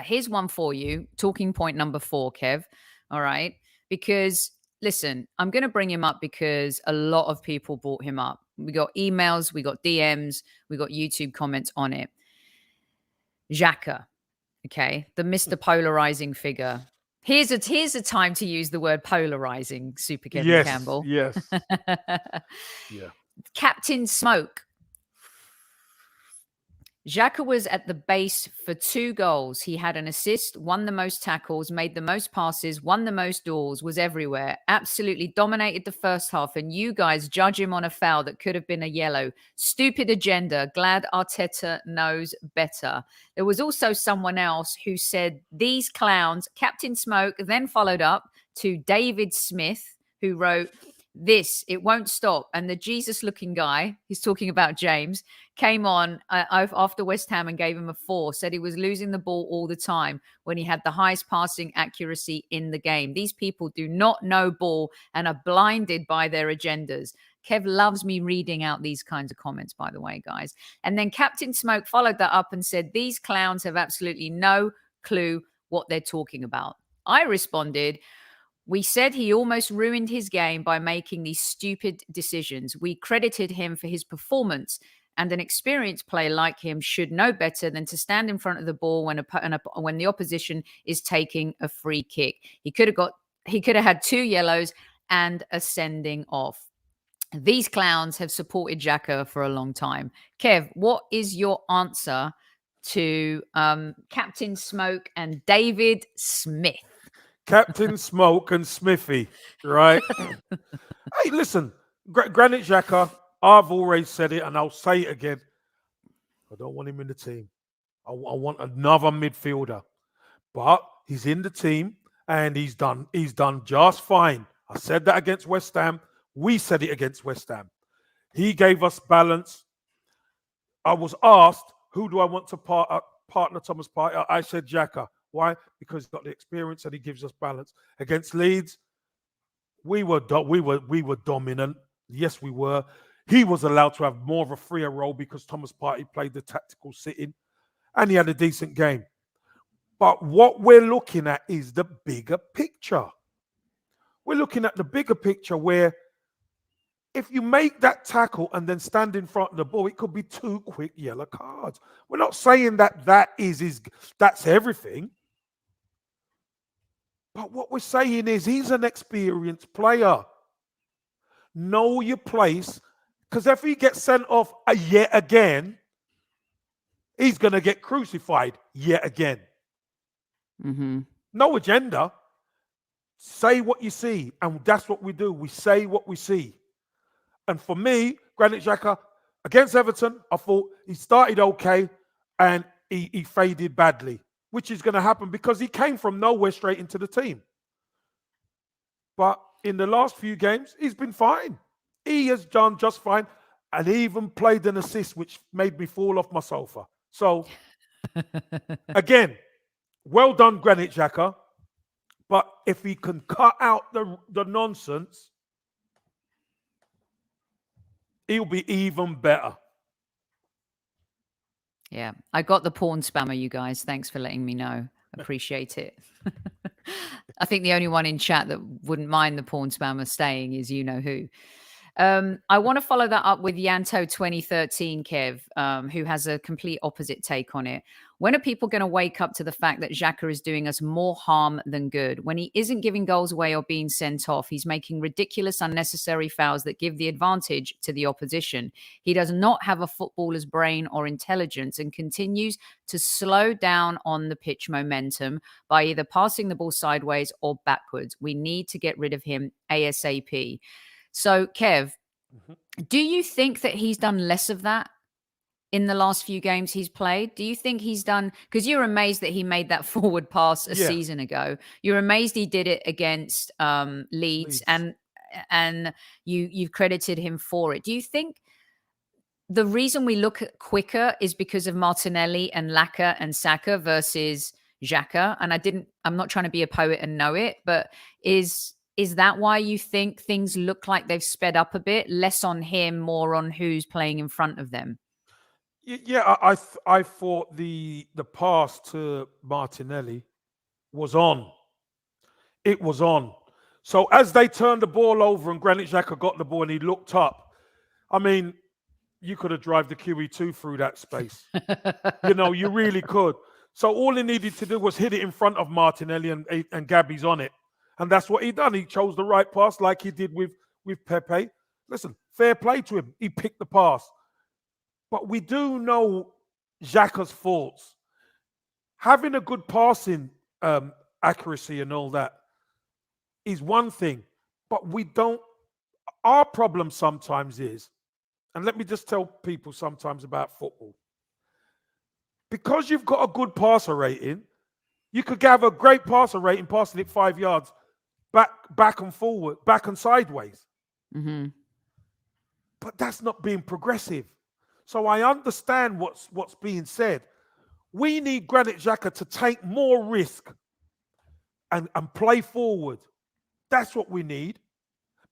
Here's one for you. Talking point number 4, Kev. All right. Because, listen, I'm going to bring him up because a lot of people brought him up. We got emails, we got DMs, we got YouTube comments on it. Xhaka. Okay, the Mr. Polarizing figure. Here's a time to use the word polarizing, Super Kevin Yes, Campbell. yes. Yeah. Captain Smoke. Xhaka was at the base for 2 goals. He had an assist, won the most tackles, made the most passes, won the most duels, was everywhere. Absolutely dominated the first half. And you guys judge him on a foul that could have been a yellow. Stupid agenda. Glad Arteta knows better. There was also someone else who said, these clowns, Captain Smoke, then followed up to David Smith, who wrote, this, it won't stop. And the Jesus looking guy, he's talking about James, came on after West Ham and gave him a 4, said he was losing the ball all the time when he had the highest passing accuracy in the game. These people do not know ball and are blinded by their agendas. Kev loves me reading out these kinds of comments, by the way, guys. And then Captain Smoke followed that up and said, these clowns have absolutely no clue what they're talking about. I responded, we said he almost ruined his game by making these stupid decisions. We credited him for his performance, and an experienced player like him should know better than to stand in front of the ball when the opposition is taking a free kick. He could have had 2 yellows and a sending off. These clowns have supported Xhaka for a long time. Kev, what is your answer to Captain Smoke and David Smith? Captain Smoke and Smithy, right? Hey, listen, Granit Xhaka, I've always said it and I'll say it again. I don't want him in the team. I want another midfielder. But he's in the team and he's done just fine. I said that against West Ham. We said it against West Ham. He gave us balance. I was asked, who do I want to partner Thomas Partey? I said Xhaka. Why? Because he's got the experience and he gives us balance. Against Leeds, we were dominant. Yes, we were. He was allowed to have more of a freer role because Thomas Partey played the tactical sitting and he had a decent game. But what we're looking at is the bigger picture. We're looking at the bigger picture where if you make that tackle and then stand in front of the ball, it could be 2 quick yellow cards. We're not saying that's everything. But what we're saying is he's an experienced player. Know your place, because if he gets sent off yet again, he's going to get crucified yet again. Mm-hmm. No agenda. Say what you see, and that's what we do. We say what we see. And for me, Granit Xhaka, against Everton, I thought he started okay, and he faded badly, which is going to happen because he came from nowhere straight into the team. But in the last few games, he's been fine. He has done just fine. And he even played an assist, which made me fall off my sofa. So, again, well done, Granit Xhaka. But if he can cut out the nonsense, he'll be even better. Yeah, I got the porn spammer, you guys. Thanks for letting me know. Appreciate it. I think the only one in chat that wouldn't mind the porn spammer staying is you know who. I want to follow that up with Yanto 2013, Kev, who has a complete opposite take on it. When are people going to wake up to the fact that Xhaka is doing us more harm than good? When he isn't giving goals away or being sent off, he's making ridiculous, unnecessary fouls that give the advantage to the opposition. He does not have a footballer's brain or intelligence and continues to slow down on the pitch momentum by either passing the ball sideways or backwards. We need to get rid of him ASAP. So, Kev, do you think that he's done less of that in the last few games he's played? Do you think he's done, because you're amazed that he made that forward pass a season ago. You're amazed he did it against Leeds. and you've credited him for it. Do you think the reason we look at quicker is because of Martinelli and Laka and Saka versus Xhaka? And I'm not trying to be a poet and know it, but is that why you think things look like they've sped up a bit? Less on him, more on who's playing in front of them? Yeah, I thought the pass to Martinelli was on. It was on. So as they turned the ball over and Granit Xhaka got the ball and he looked up, I mean, you could have driven the QE2 through that space. You really could. So all he needed to do was hit it in front of Martinelli, and Gabby's on it. And that's what he done. He chose the right pass like he did with Pepe. Listen, fair play to him. He picked the pass. But we do know Xhaka's faults. Having a good passing accuracy and all that is one thing. But we don't. Our problem sometimes is, and let me just tell people sometimes about football. Because you've got a good passer rating, you could have a great passer rating passing it 5 yards back and forward, back and sideways. Mm-hmm. But that's not being progressive. So I understand what's being said. We need Granit Xhaka to take more risk and play forward. That's what we need.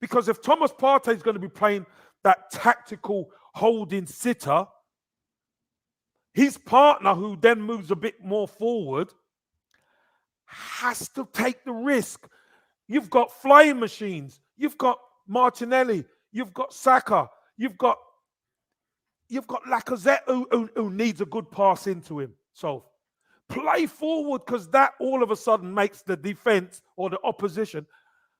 Because if Thomas Partey is going to be playing that tactical holding sitter, his partner, who then moves a bit more forward, has to take the risk. You've got flying machines. You've got Martinelli. You've got Saka. You've got Lacazette who needs a good pass into him. So play forward, because that all of a sudden makes the defense or the opposition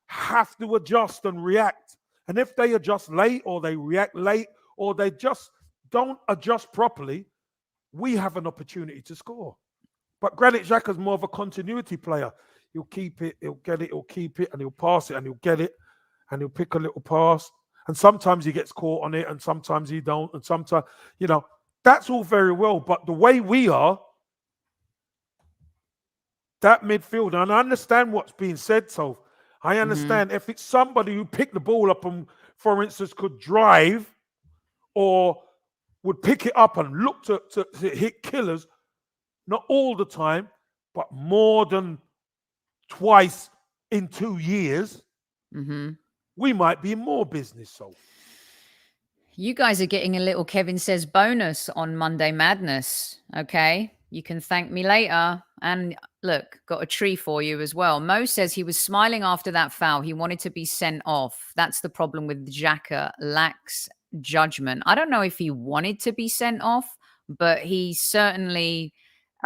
have to adjust and react. And if they adjust late, or they react late, or they just don't adjust properly, we have an opportunity to score. But Granit Xhaka is more of a continuity player. He'll keep it, he'll get it, he'll keep it, and he'll pass it, and he'll get it, and he'll pick a little pass. And sometimes he gets caught on it, and sometimes he don't. And sometimes, that's all very well. But the way we are, that midfield, and I understand what's being said, so I understand if it's somebody who picked the ball up and, for instance, could drive or would pick it up and look to hit killers, not all the time, but more than twice in 2 years, we might be in more business. So you guys are getting a little Kevin Says bonus on Monday Madness. Okay. You can thank me later. And look, got a tree for you as well. Mo says he was smiling after that foul. He wanted to be sent off. That's the problem with Xhaka, lacks judgment. I don't know if he wanted to be sent off, but he certainly,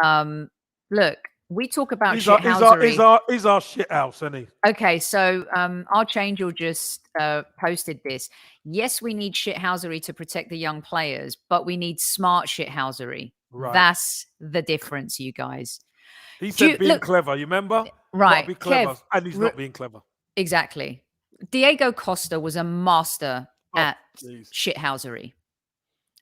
look, we talk about shithousery. He's our shit house, isn't he? Okay, so our Angel just posted this. Yes, we need shithousery to protect the young players, but we need smart shithousery. Right. That's the difference, you guys. He said being clever, you remember? Right. Be clever, Kev, and he's not being clever. Exactly. Diego Costa was a master at shithousery.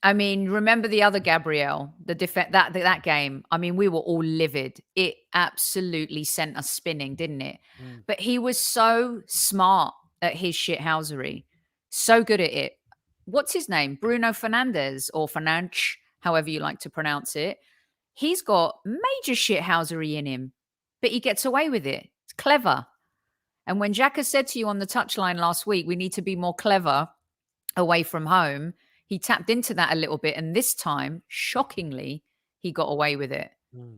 I mean, remember the other Gabriel, that game? I mean, we were all livid. It absolutely sent us spinning, didn't it? But he was so smart at his shithousery, so good at it. What's his name? Bruno Fernandes, or Fernandes, however you like to pronounce it. He's got major shithousery in him, but he gets away with it. It's clever. And when Xhaka said to you on the touchline last week, we need to be more clever away from home, he tapped into that a little bit. And this time, shockingly, he got away with it.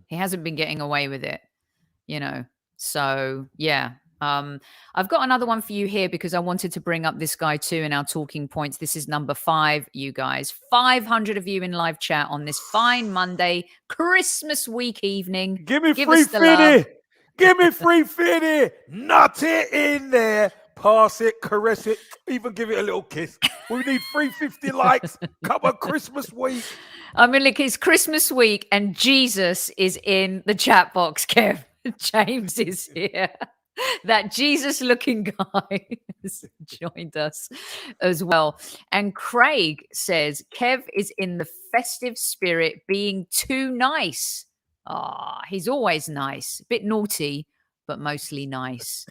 He hasn't been getting away with it, So, yeah. I've got another one for you here because I wanted to bring up this guy too in our talking points. This is number 5, you guys. 500 of you in live chat on this fine Monday, Christmas week evening. Give me free fitty. Give me free fitty. Nut it in there. Pass it, caress it, even give it a little kiss. We need 350 likes. Come on, Christmas week. I mean, look, it's Christmas week and Jesus is in the chat box, Kev. James is here. That Jesus-looking guy has joined us as well. And Craig says, Kev is in the festive spirit, being too nice. He's always nice. A bit naughty, but mostly nice.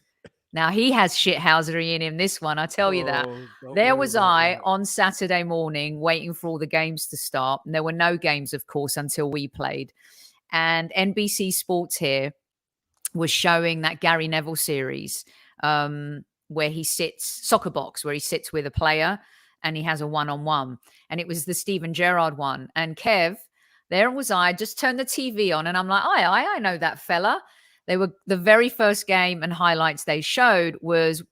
Now, he has shithousery in him, this one, I tell you that. There was I on Saturday morning waiting for all the games to start. And there were no games, of course, until we played. And NBC Sports here was showing that Gary Neville series where he sits, Soccer Box, where he sits with a player and he has a one-on-one. And it was the Steven Gerrard one. And Kev, there was I, just turned the TV on and I'm like, I know that fella. They were the very first game and highlights they showed was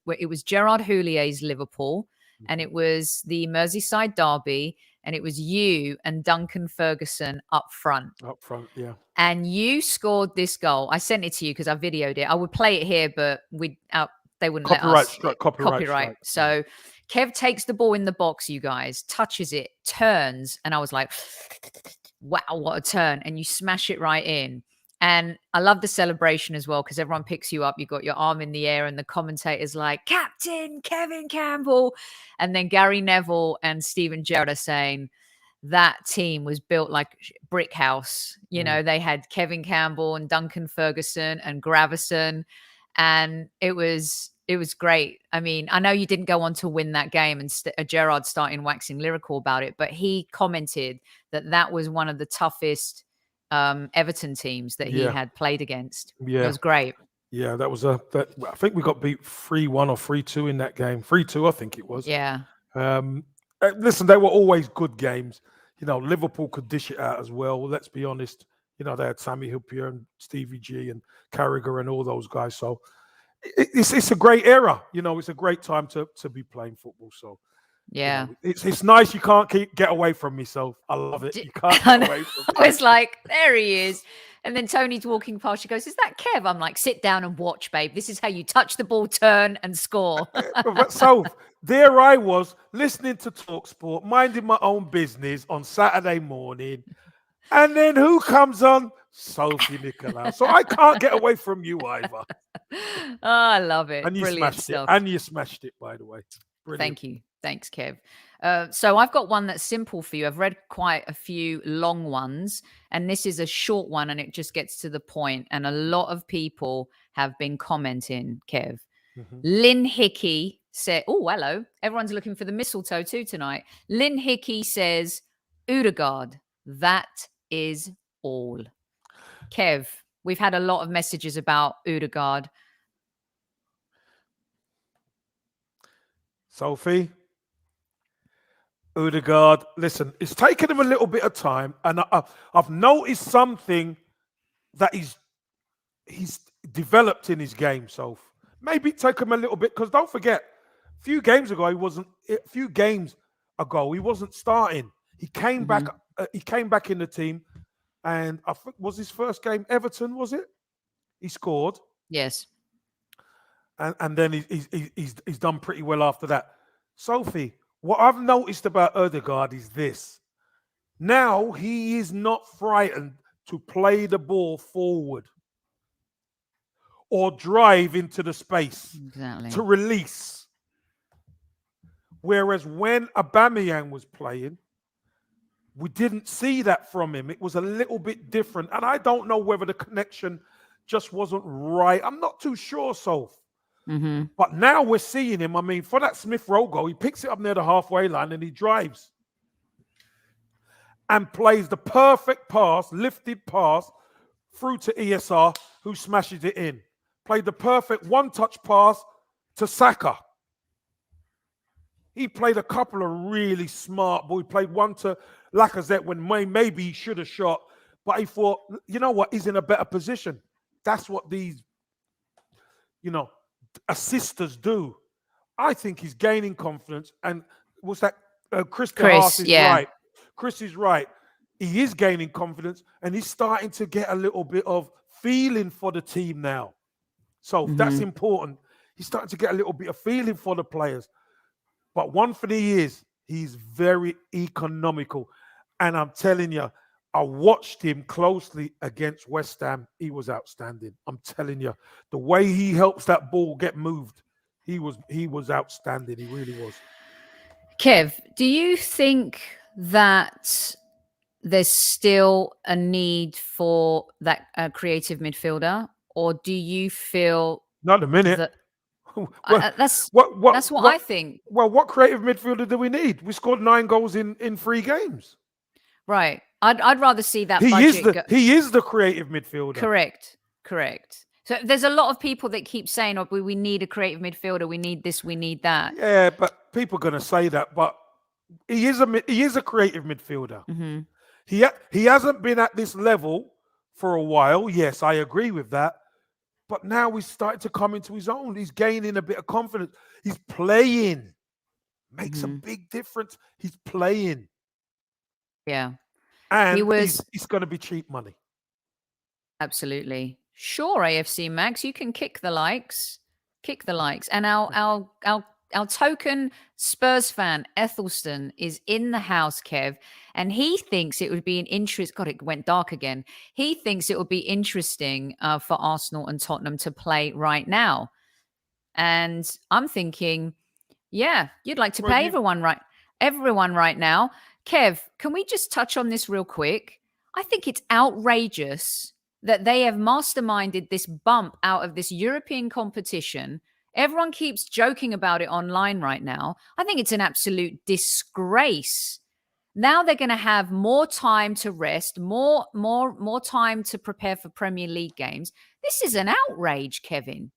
Gerard Houlier's Liverpool, and it was the Merseyside derby, and it was you and Duncan Ferguson up front. Up front, yeah. And you scored this goal. I sent it to you because I videoed it. I would play it here, but they wouldn't let us. Copyright strike. So Kev takes the ball in the box, you guys, touches it, turns, and I was like, wow, what a turn. And you smash it right in. And I love the celebration as well because everyone picks you up. You got your arm in the air, and the commentator's like, Captain Kevin Campbell. And then Gary Neville and Steven Gerrard are saying, that team was built like brick house. You know, they had Kevin Campbell and Duncan Ferguson and Gravison, and it was great. I mean, I know you didn't go on to win that game, and Gerrard starting waxing lyrical about it, but he commented that was one of the toughest Everton teams that he had played against. Yeah, it was great. Yeah, that was I think we got beat 3-1 or 3-2 in that game. 3-2, I think it was. Yeah. Listen, they were always good games. You know, Liverpool could dish it out as well. Let's be honest. You know, they had Sammy Huppier and Stevie G and Carragher and all those guys. So it's a great era. You know, it's a great time to be playing football. So yeah, you know, it's nice. You can't get away from me. So I love it. You can't get away from me. I was like, there he is. And then Tony's walking past. She goes, "Is that Kev?" I'm like, "Sit down and watch, babe. This is how you touch the ball, turn, and score." So there I was listening to TalkSport, minding my own business on Saturday morning, and then who comes on? Sophie Nicolau. So I can't get away from you either. Oh, I love it. And you Brilliant smashed stuff. it. And you smashed it, by the way. Brilliant. Thank you. Thanks, Kev. So I've got one that's simple for you. I've read quite a few long ones, and this is a short one, and it just gets to the point. And a lot of people have been commenting, Kev. Mm-hmm. Lynn Hickey said, oh, hello. Everyone's looking for the mistletoe too tonight. Lynn Hickey says, Odegaard, that is all. Kev, we've had a lot of messages about Odegaard. Sophie, Odegaard, listen, it's taken him a little bit of time, and I've noticed something that he's developed in his game. So maybe take him a little bit, because don't forget, a few games ago he wasn't starting. He came back. He came back in the team, and I think was his first game Everton. Was it? He scored. Yes. And then he's done pretty well after that. Sophie, what I've noticed about Odegaard is this. Now he is not frightened to play the ball forward or drive into the space to release. Whereas when Aubameyang was playing, we didn't see that from him. It was a little bit different. And I don't know whether the connection just wasn't right. I'm not too sure, Soph. Mm-hmm. But now we're seeing him. I mean, for that Smith Rowe goal, he picks it up near the halfway line and he drives and plays the perfect pass, lifted pass through to ESR, who smashes it in. Played the perfect one-touch pass to Saka. He played a couple of really smart balls. He played one to Lacazette when maybe he should have shot, but he thought, you know what, he's in a better position. That's what these, assisters do. I think he's gaining confidence, and was that Chris is right. Chris is right. He is gaining confidence, and he's starting to get a little bit of feeling for the team now. So that's important. He's starting to get a little bit of feeling for the players. But one thing he's very economical. And I'm telling you, I watched him closely against West Ham. He was outstanding. I'm telling you, the way he helps that ball get moved, he was outstanding. He really was. Kev, do you think that there's still a need for that creative midfielder, or do you feel not a minute? That's what I think. Well, what creative midfielder do we need? We scored 9 goals in 3 games. Right. I'd rather see that. He is the creative midfielder. Correct. So there's a lot of people that keep saying, "Oh, we need a creative midfielder. We need this. We need that." Yeah, but people are going to say that. But he is a creative midfielder. Mm-hmm. He hasn't been at this level for a while. Yes, I agree with that. But now he's starting to come into his own. He's gaining a bit of confidence. He's playing. Makes a big difference. He's playing. Yeah. He And was it's going to be cheap money. absolutely sure. AFC Max, you can kick the likes, and our token Spurs fan Ethelston is in the house, Kev, and he thinks it would be an interest. God, it went dark again. He thinks it would be interesting for Arsenal and Tottenham to play right now, and I'm thinking, yeah, you'd like to Well, pay everyone right now. Kev, can we just touch on this real quick? I think it's outrageous that they have masterminded this bump out of this European competition. Everyone keeps joking about it online right now. I think it's an absolute disgrace. Now they're going to have more time to rest, more time to prepare for Premier League games. This is an outrage, Kevin.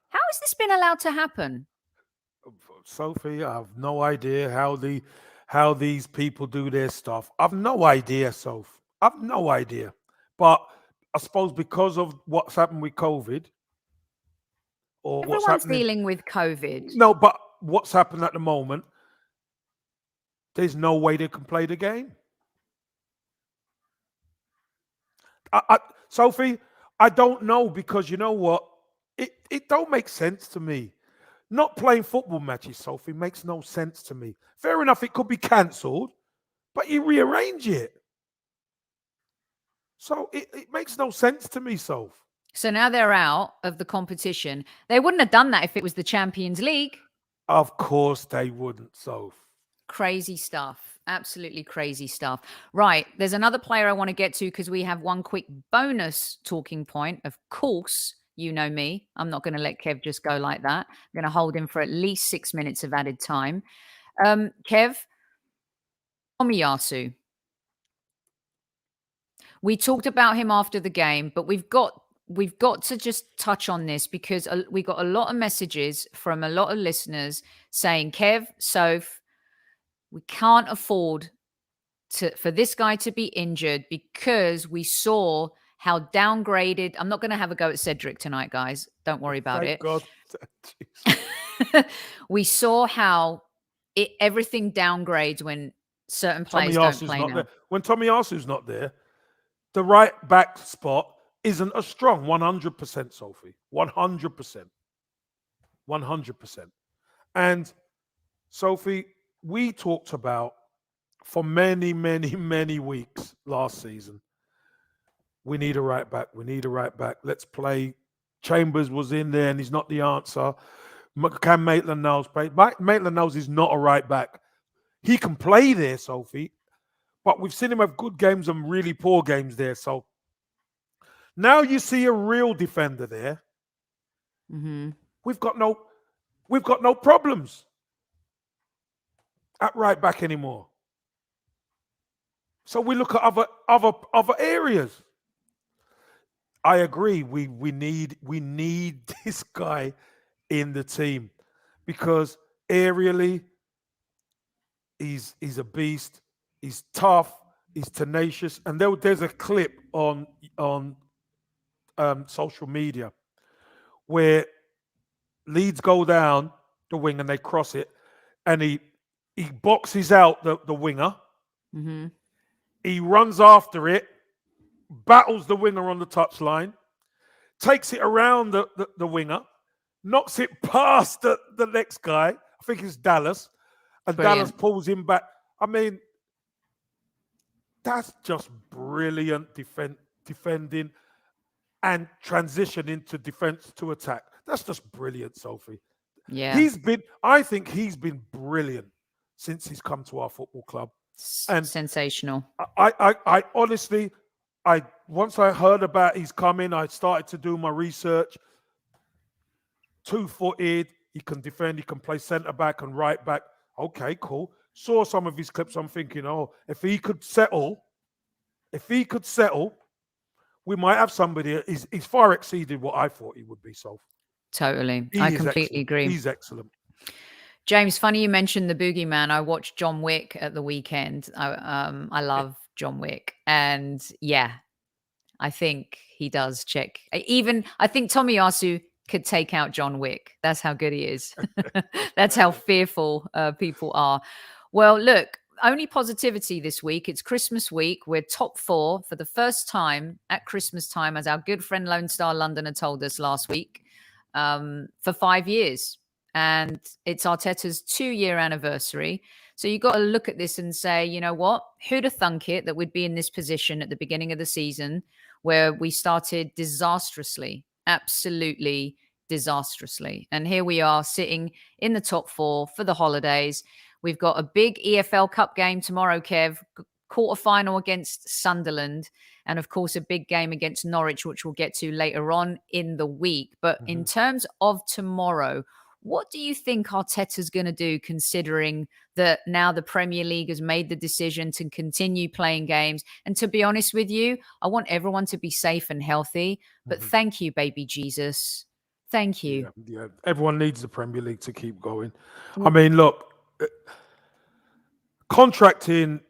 How has this been allowed to happen? Sophie, I have no idea how these people do their stuff. I've no idea, Soph. I've no idea. But I suppose because of what's happened with COVID, or what's Everyone's happening. dealing with COVID. No, but what's happened at the moment, there's no way they can play the game. Sophie, I don't know, because you know what? It don't make sense to me. Not playing football matches, Sophie, makes no sense to me. Fair enough, it could be cancelled, but you rearrange it. So it makes no sense to me, Soph. So now they're out of the competition. They wouldn't have done that if it was the Champions League. Of course they wouldn't, Soph. Crazy stuff. Absolutely crazy stuff. Right. There's another player I want to get to because we have one quick bonus talking point. Of course, you know me. I'm not going to let Kev just go like that. I'm going to hold him for at least 6 minutes of added time. Kev, Tomiyasu. We talked about him after the game, but we've got to just touch on this because we got a lot of messages from a lot of listeners saying, Kev, Soph, we can't afford for this guy to be injured because we saw how downgraded. I'm not going to have a go at Cedric tonight, guys. Don't worry about Thank it. God. We saw how everything downgrades when certain players don't play not now. there. When Tomiyasu's not there, the right back spot isn't as strong. 100%, Sophie. 100%. 100%. And Sophie, we talked about for many, many, many weeks last season, we need a right back. We need a right back. Let's play. Chambers was in there and he's not the answer. Can Maitland-Niles play? Maitland-Niles is not a right back. He can play there, Sophie, but we've seen him have good games and really poor games there. So now you see a real defender there. Mm-hmm. We've got no problems at right back anymore. So we look at other areas. I agree. We need this guy in the team because aerially he's a beast. He's tough. He's tenacious. And there's a clip on social media where Leeds go down the wing and they cross it, and he boxes out the winger. Mm-hmm. He runs after it, battles the winger on the touchline, takes it around the winger, knocks it past the next guy. I think it's Dallas. And Brilliant. Dallas pulls him back. I mean, that's just brilliant defending and transition into defense to attack. That's just brilliant, Sophie. Yeah. I think he's been brilliant since he's come to our football club. And sensational. I honestly, once I heard about he's coming, I started to do my research. 2-footed, he can defend, he can play centre back and right back. Okay, cool. Saw some of his clips. I'm thinking, if he could settle, we might have somebody. He's far exceeded what I thought he would be. So totally, I completely agree. He's excellent. James, funny you mentioned the boogeyman. I watched John Wick at the weekend. I love John Wick, and yeah, I think he does check. I think Tomiyasu could take out John Wick. That's how good he is. That's how fearful people are. Well, look, only positivity this week. It's Christmas week. We're top 4 for the first time at Christmas time, as our good friend Lone Star Londoner told us last week, for 5 years. And it's Arteta's 2-year anniversary. So you've got to look at this and say, you know what? Who'd have thunk it that we'd be in this position at the beginning of the season where we started disastrously, absolutely disastrously. And here we are sitting in the top 4 for the holidays. We've got a big EFL Cup game tomorrow, Kev, quarterfinal against Sunderland, and of course a big game against Norwich, which we'll get to later on in the week. But in terms of tomorrow, what do you think Arteta's going to do, considering that now the Premier League has made the decision to continue playing games? And to be honest with you, I want everyone to be safe and healthy. But thank you, baby Jesus. Thank you. Yeah. Everyone needs the Premier League to keep going. I mean, look, contracting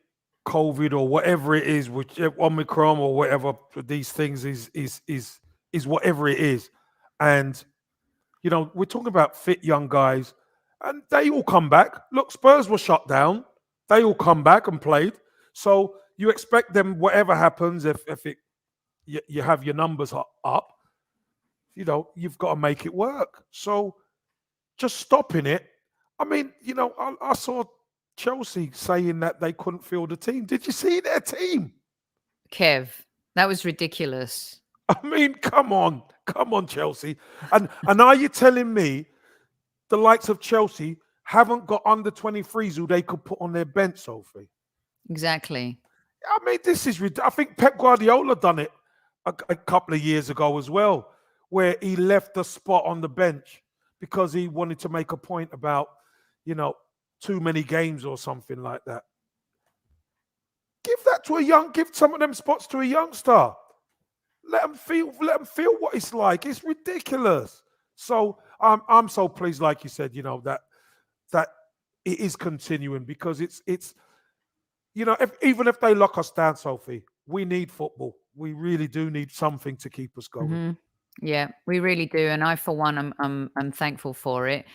COVID or whatever it is, which Omicron or whatever these things is whatever it is. And you know, we're talking about fit young guys, and they all come back. Look, Spurs were shut down. They all come back and played. So you expect them, whatever happens, if you have your numbers up, you know, you've got to make it work. So just stopping it. I mean, you know, I saw Chelsea saying that they couldn't field a team. Did you see their team? Kev, that was ridiculous. I mean, come on, Chelsea. And are you telling me the likes of Chelsea haven't got under 23s who they could put on their bench, Sophie? Exactly. I mean, this is ridiculous. I think Pep Guardiola done it a couple of years ago as well, where he left the spot on the bench because he wanted to make a point about, you know, too many games or something like that. Give some of them spots to a youngster. Let them feel what it's like. It's ridiculous. So I'm so pleased, like you said, you know, that it is continuing, because it's you know, even if they lock us down, Sophie, we need football. We really do need something to keep us going. Yeah, we really do, and I, for one, I'm thankful for it.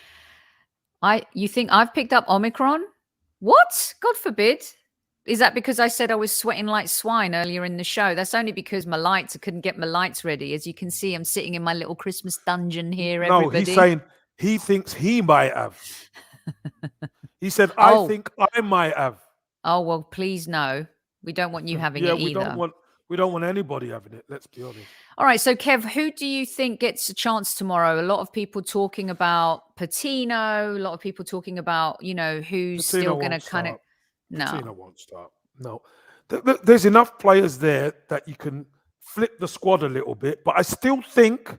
You think I've picked up Omicron? What? God forbid. Is that because I said I was sweating like swine earlier in the show? That's only because I couldn't get my lights ready. As you can see, I'm sitting in my little Christmas dungeon here, everybody. No, he's saying he thinks he might have. He said, I think I might have. Oh, well, please no. We don't want you having it either. We don't want anybody having it, let's be honest. All right, so Kev, who do you think gets a chance tomorrow? A lot of people talking about Patino, a lot of people talking about, you know, who's Patino still going to kind of... No. Patino won't start. No. There's enough players there that you can flip the squad a little bit, but I still think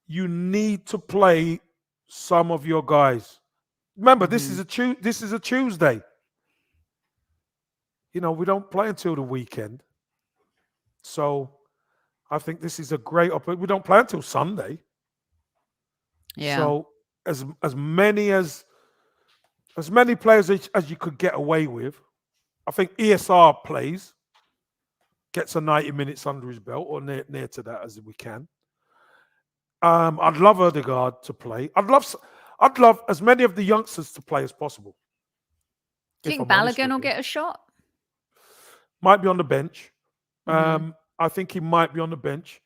you need to play some of your guys. Remember, this is a Tuesday. You know, we don't play until the weekend. So I think this is a great opportunity. We don't play until Sunday. Yeah. So as many players as you could get away with. I think ESR plays, gets a 90 minutes under his belt, or near to that as we can. I'd love Odegaard to play. I'd love as many of the youngsters to play as possible. Do you think Balogun will get a shot? Might be on the bench. I think he might be on the bench.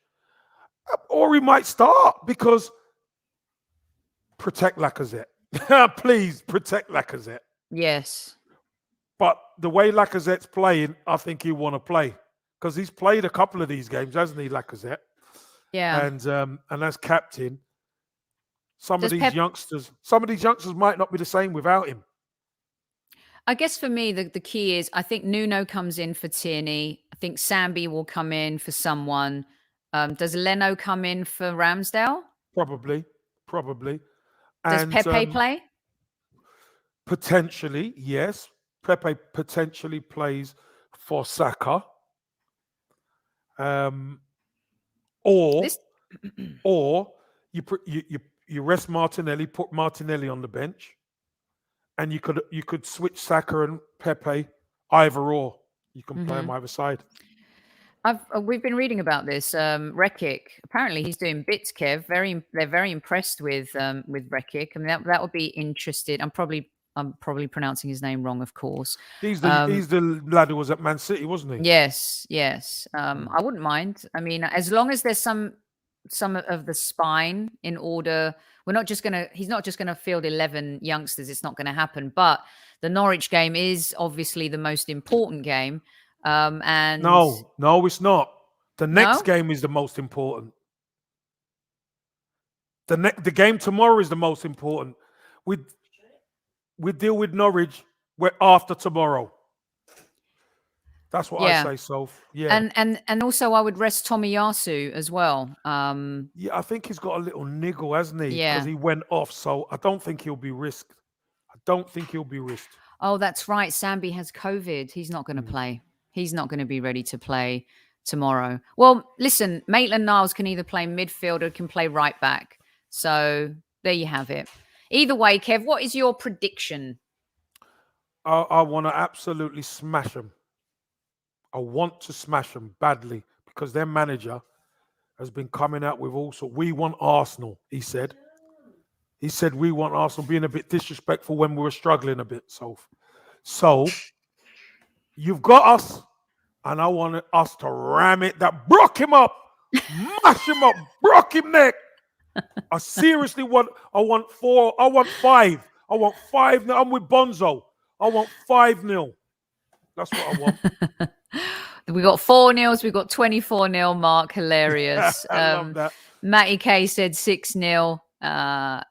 Or he might start, because protect Lacazette. Please protect Lacazette. Yes. But the way Lacazette's playing, I think he'll want to play, because he's played a couple of these games, hasn't he, Lacazette? Yeah. And as captain, some of these youngsters might not be the same without him. I guess for me, the key is, I think Nuno comes in for Tierney. I think Sambi will come in for someone. Does Leno come in for Ramsdale? Probably. Does Pepe play? Potentially, yes. Pepe potentially plays for Saka. Or you rest Martinelli, put Martinelli on the bench, and you could switch Saka and Pepe either or. You can play them either side. We've been reading about this. Rekic, apparently he's doing bits, Kev. They're very impressed with Rekic. I mean, that would be interesting. I'm probably pronouncing his name wrong, of course. He's the lad who was at Man City, wasn't he? Yes. I wouldn't mind. I mean, as long as there's some of the spine in order. He's not just gonna field 11 youngsters. It's not gonna happen. But the Norwich game is obviously the most important game. And no, it's not. The next No? game is the most important. The game tomorrow is the most important. We deal with Norwich. We're after tomorrow. That's what I say, Soph. Yeah. And also I would rest Tomiyasu as well. Yeah, I think he's got a little niggle, hasn't he? Yeah. Because he went off. So I don't think he'll be risked. Oh, that's right. Sambi has COVID. He's not going to play. He's not going to be ready to play tomorrow. Well, listen, Maitland-Niles can either play midfield or can play right back. So there you have it. Either way, Kev, what is your prediction? I want to absolutely smash them. I want to smash them badly because their manager has been coming out with all sorts. We want Arsenal, he said. He said we want Arsenal, being a bit disrespectful when we were struggling a bit. So you've got us, and I want us to ram it. That broke him up, mash him up, broke him neck. I seriously want. I want 4. I want 5. I want 5. I'm with Bonzo. I want 5-0. That's what I want. We got 4-0. We got 24-0. Mark, hilarious. I love that. Matty K said 6-0. Oh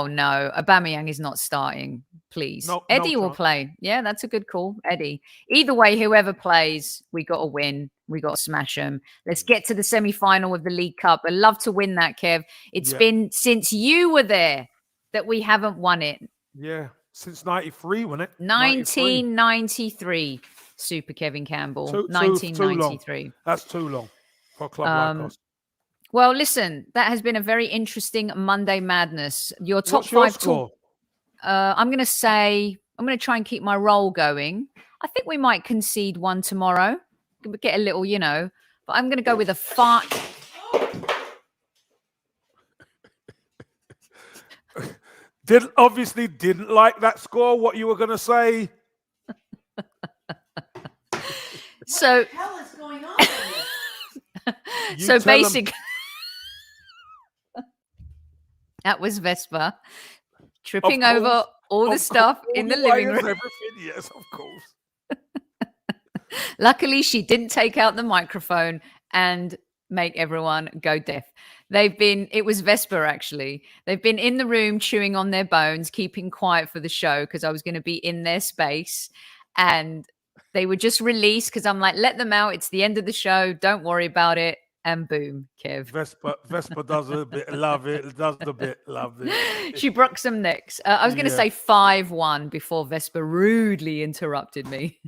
no, Aubameyang is not starting. Please, Eddie will play. Yeah, that's a good call, Eddie. Either way, whoever plays, we got to win. We got to smash them. Let's get to the semi-final of the League Cup. I'd love to win that, Kev. It's been since you were there that we haven't won it. Yeah, since 93, wasn't it? 1993. Super Kevin Campbell. 1993. Too long. That's too long for a club like us. Well, listen, that has been a very interesting Monday Madness. Your top What's your 5 score? I'm going to try and keep my roll going. I think we might concede 1 tomorrow. Get a little, but I'm going to go with a 5. Obviously didn't like that score. What you were going to say? So, what the hell is going on here? So basically, that was Vespa tripping over all the stuff in the living room. Everything, yes, of course. Luckily, she didn't take out the microphone and make everyone go deaf. It was Vespa actually. They've been in the room chewing on their bones, keeping quiet for the show because I was going to be in their space. And they were just released because I'm like, let them out. It's the end of the show. Don't worry about it. And boom, Kev. Vespa does a bit, love it. Does a bit, love it. She broke some necks. I was going to say 5-1 before Vespa rudely interrupted me.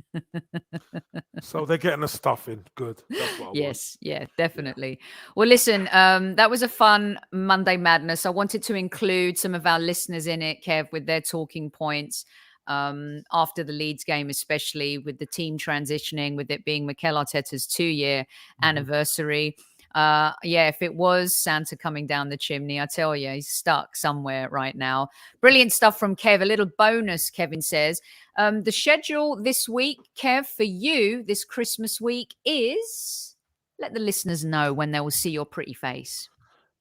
So they're getting the stuff in. Good. That's what I want. Yeah, definitely. Well, listen, that was a fun Monday Madness. I wanted to include some of our listeners in it, Kev, with their talking points. After the Leeds game, especially with the team transitioning, with it being Mikel Arteta's 2-year anniversary. If it was Santa coming down the chimney, I tell you, he's stuck somewhere right now. Brilliant stuff from Kev. A little bonus, Kevin says. The schedule this week, Kev, for you this Christmas week is, let the listeners know when they will see your pretty face.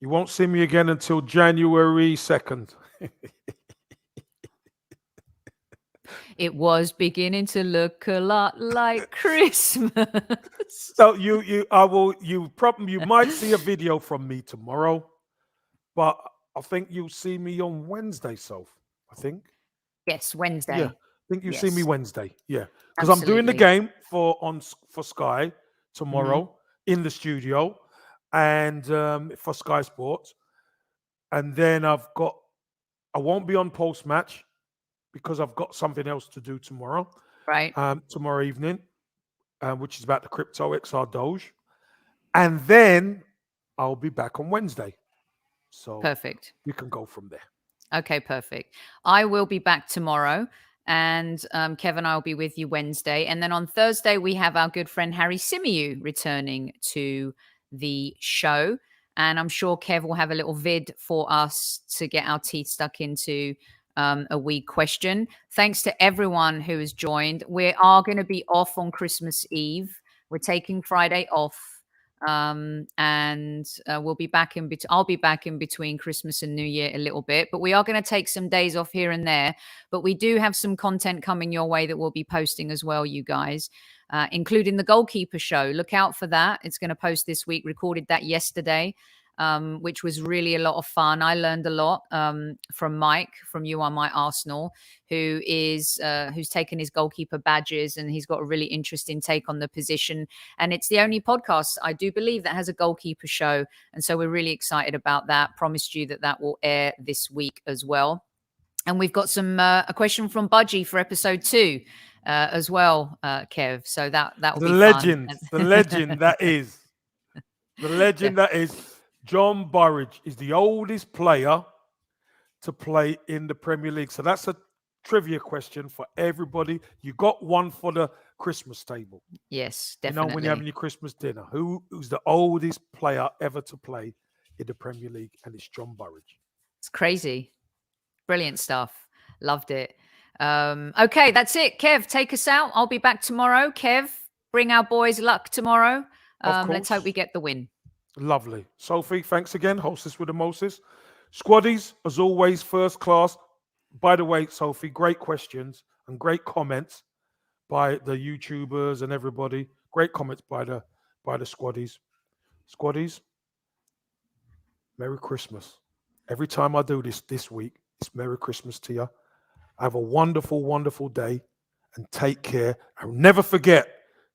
You won't see me again until January 2nd. It was beginning to look a lot like Christmas. So you might see a video from me tomorrow, but I think you'll see me on Wednesday, Soph. I think. Yes, Wednesday. Yeah, I think you'll see me Wednesday. Yeah, because Absolutely. I'm doing the game for Sky tomorrow in the studio, and for Sky Sports, and then I won't be on post match, because I've got something else to do tomorrow. Right. Tomorrow evening, which is about the crypto XR Doge. And then I'll be back on Wednesday. So perfect. You can go from there. Okay, perfect. I will be back tomorrow. And Kev and I will be with you Wednesday. And then on Thursday, we have our good friend Harry Symeou returning to the show. And I'm sure Kev will have a little vid for us to get our teeth stuck into a week question. Thanks to everyone who has joined. We are going to be off on Christmas Eve. We're taking Friday off. And we'll be back I'll be back in between Christmas and New Year a little bit, but we are going to take some days off here and there. But we do have some content coming your way that we'll be posting as well, you guys, including the goalkeeper show. Look out for that. It's going to post this week. Recorded that yesterday, which was really a lot of fun. I learned a lot from Mike from You Are My Arsenal, who's taken his goalkeeper badges, and he's got a really interesting take on the position. And it's the only podcast, I do believe, that has a goalkeeper show. And so we're really excited about that. Promised you that will air this week as well. And we've got a question from Budgie for episode 2 as well, Kev. So that will be legend, fun. the legend that is. The legend that is. John Burridge is the oldest player to play in the Premier League. So that's a trivia question for everybody. You got one for the Christmas table. Yes, definitely. You know, when you're having your Christmas dinner, who's the oldest player ever to play in the Premier League? And it's John Burridge. It's crazy. Brilliant stuff. Loved it. Okay, that's it. Kev, take us out. I'll be back tomorrow. Kev, bring our boys luck tomorrow. Let's hope we get the win. Lovely. Sophie, thanks again. Hostess with the Moses. Squaddies, as always, first class. By the way, Sophie, great questions and great comments by the YouTubers and everybody. Great comments by the squaddies. Squaddies, Merry Christmas. Every time I do this week, it's Merry Christmas to you. Have a wonderful, wonderful day and take care. And never forget,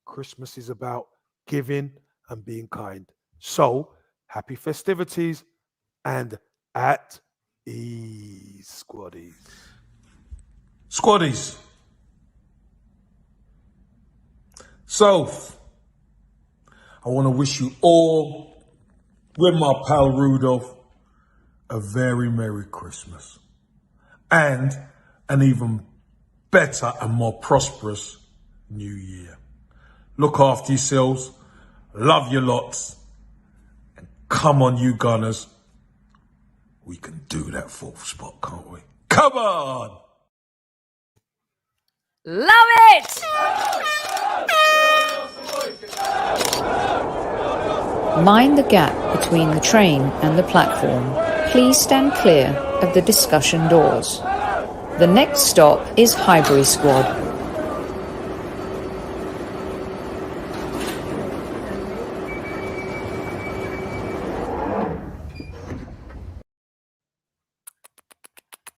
Christmas is about giving and being kind. So, happy festivities and at ease, squaddies. Squaddies. So, I want to wish you all, with my pal Rudolph, a very Merry Christmas. And an even better and more prosperous New Year. Look after yourselves. Love your lots. Come on, you Gunners. We can do that 4th spot, can't we? Come on! Love it! Mind the gap between the train and the platform. Please stand clear of the discussion doors. The next stop is Highbury Squad.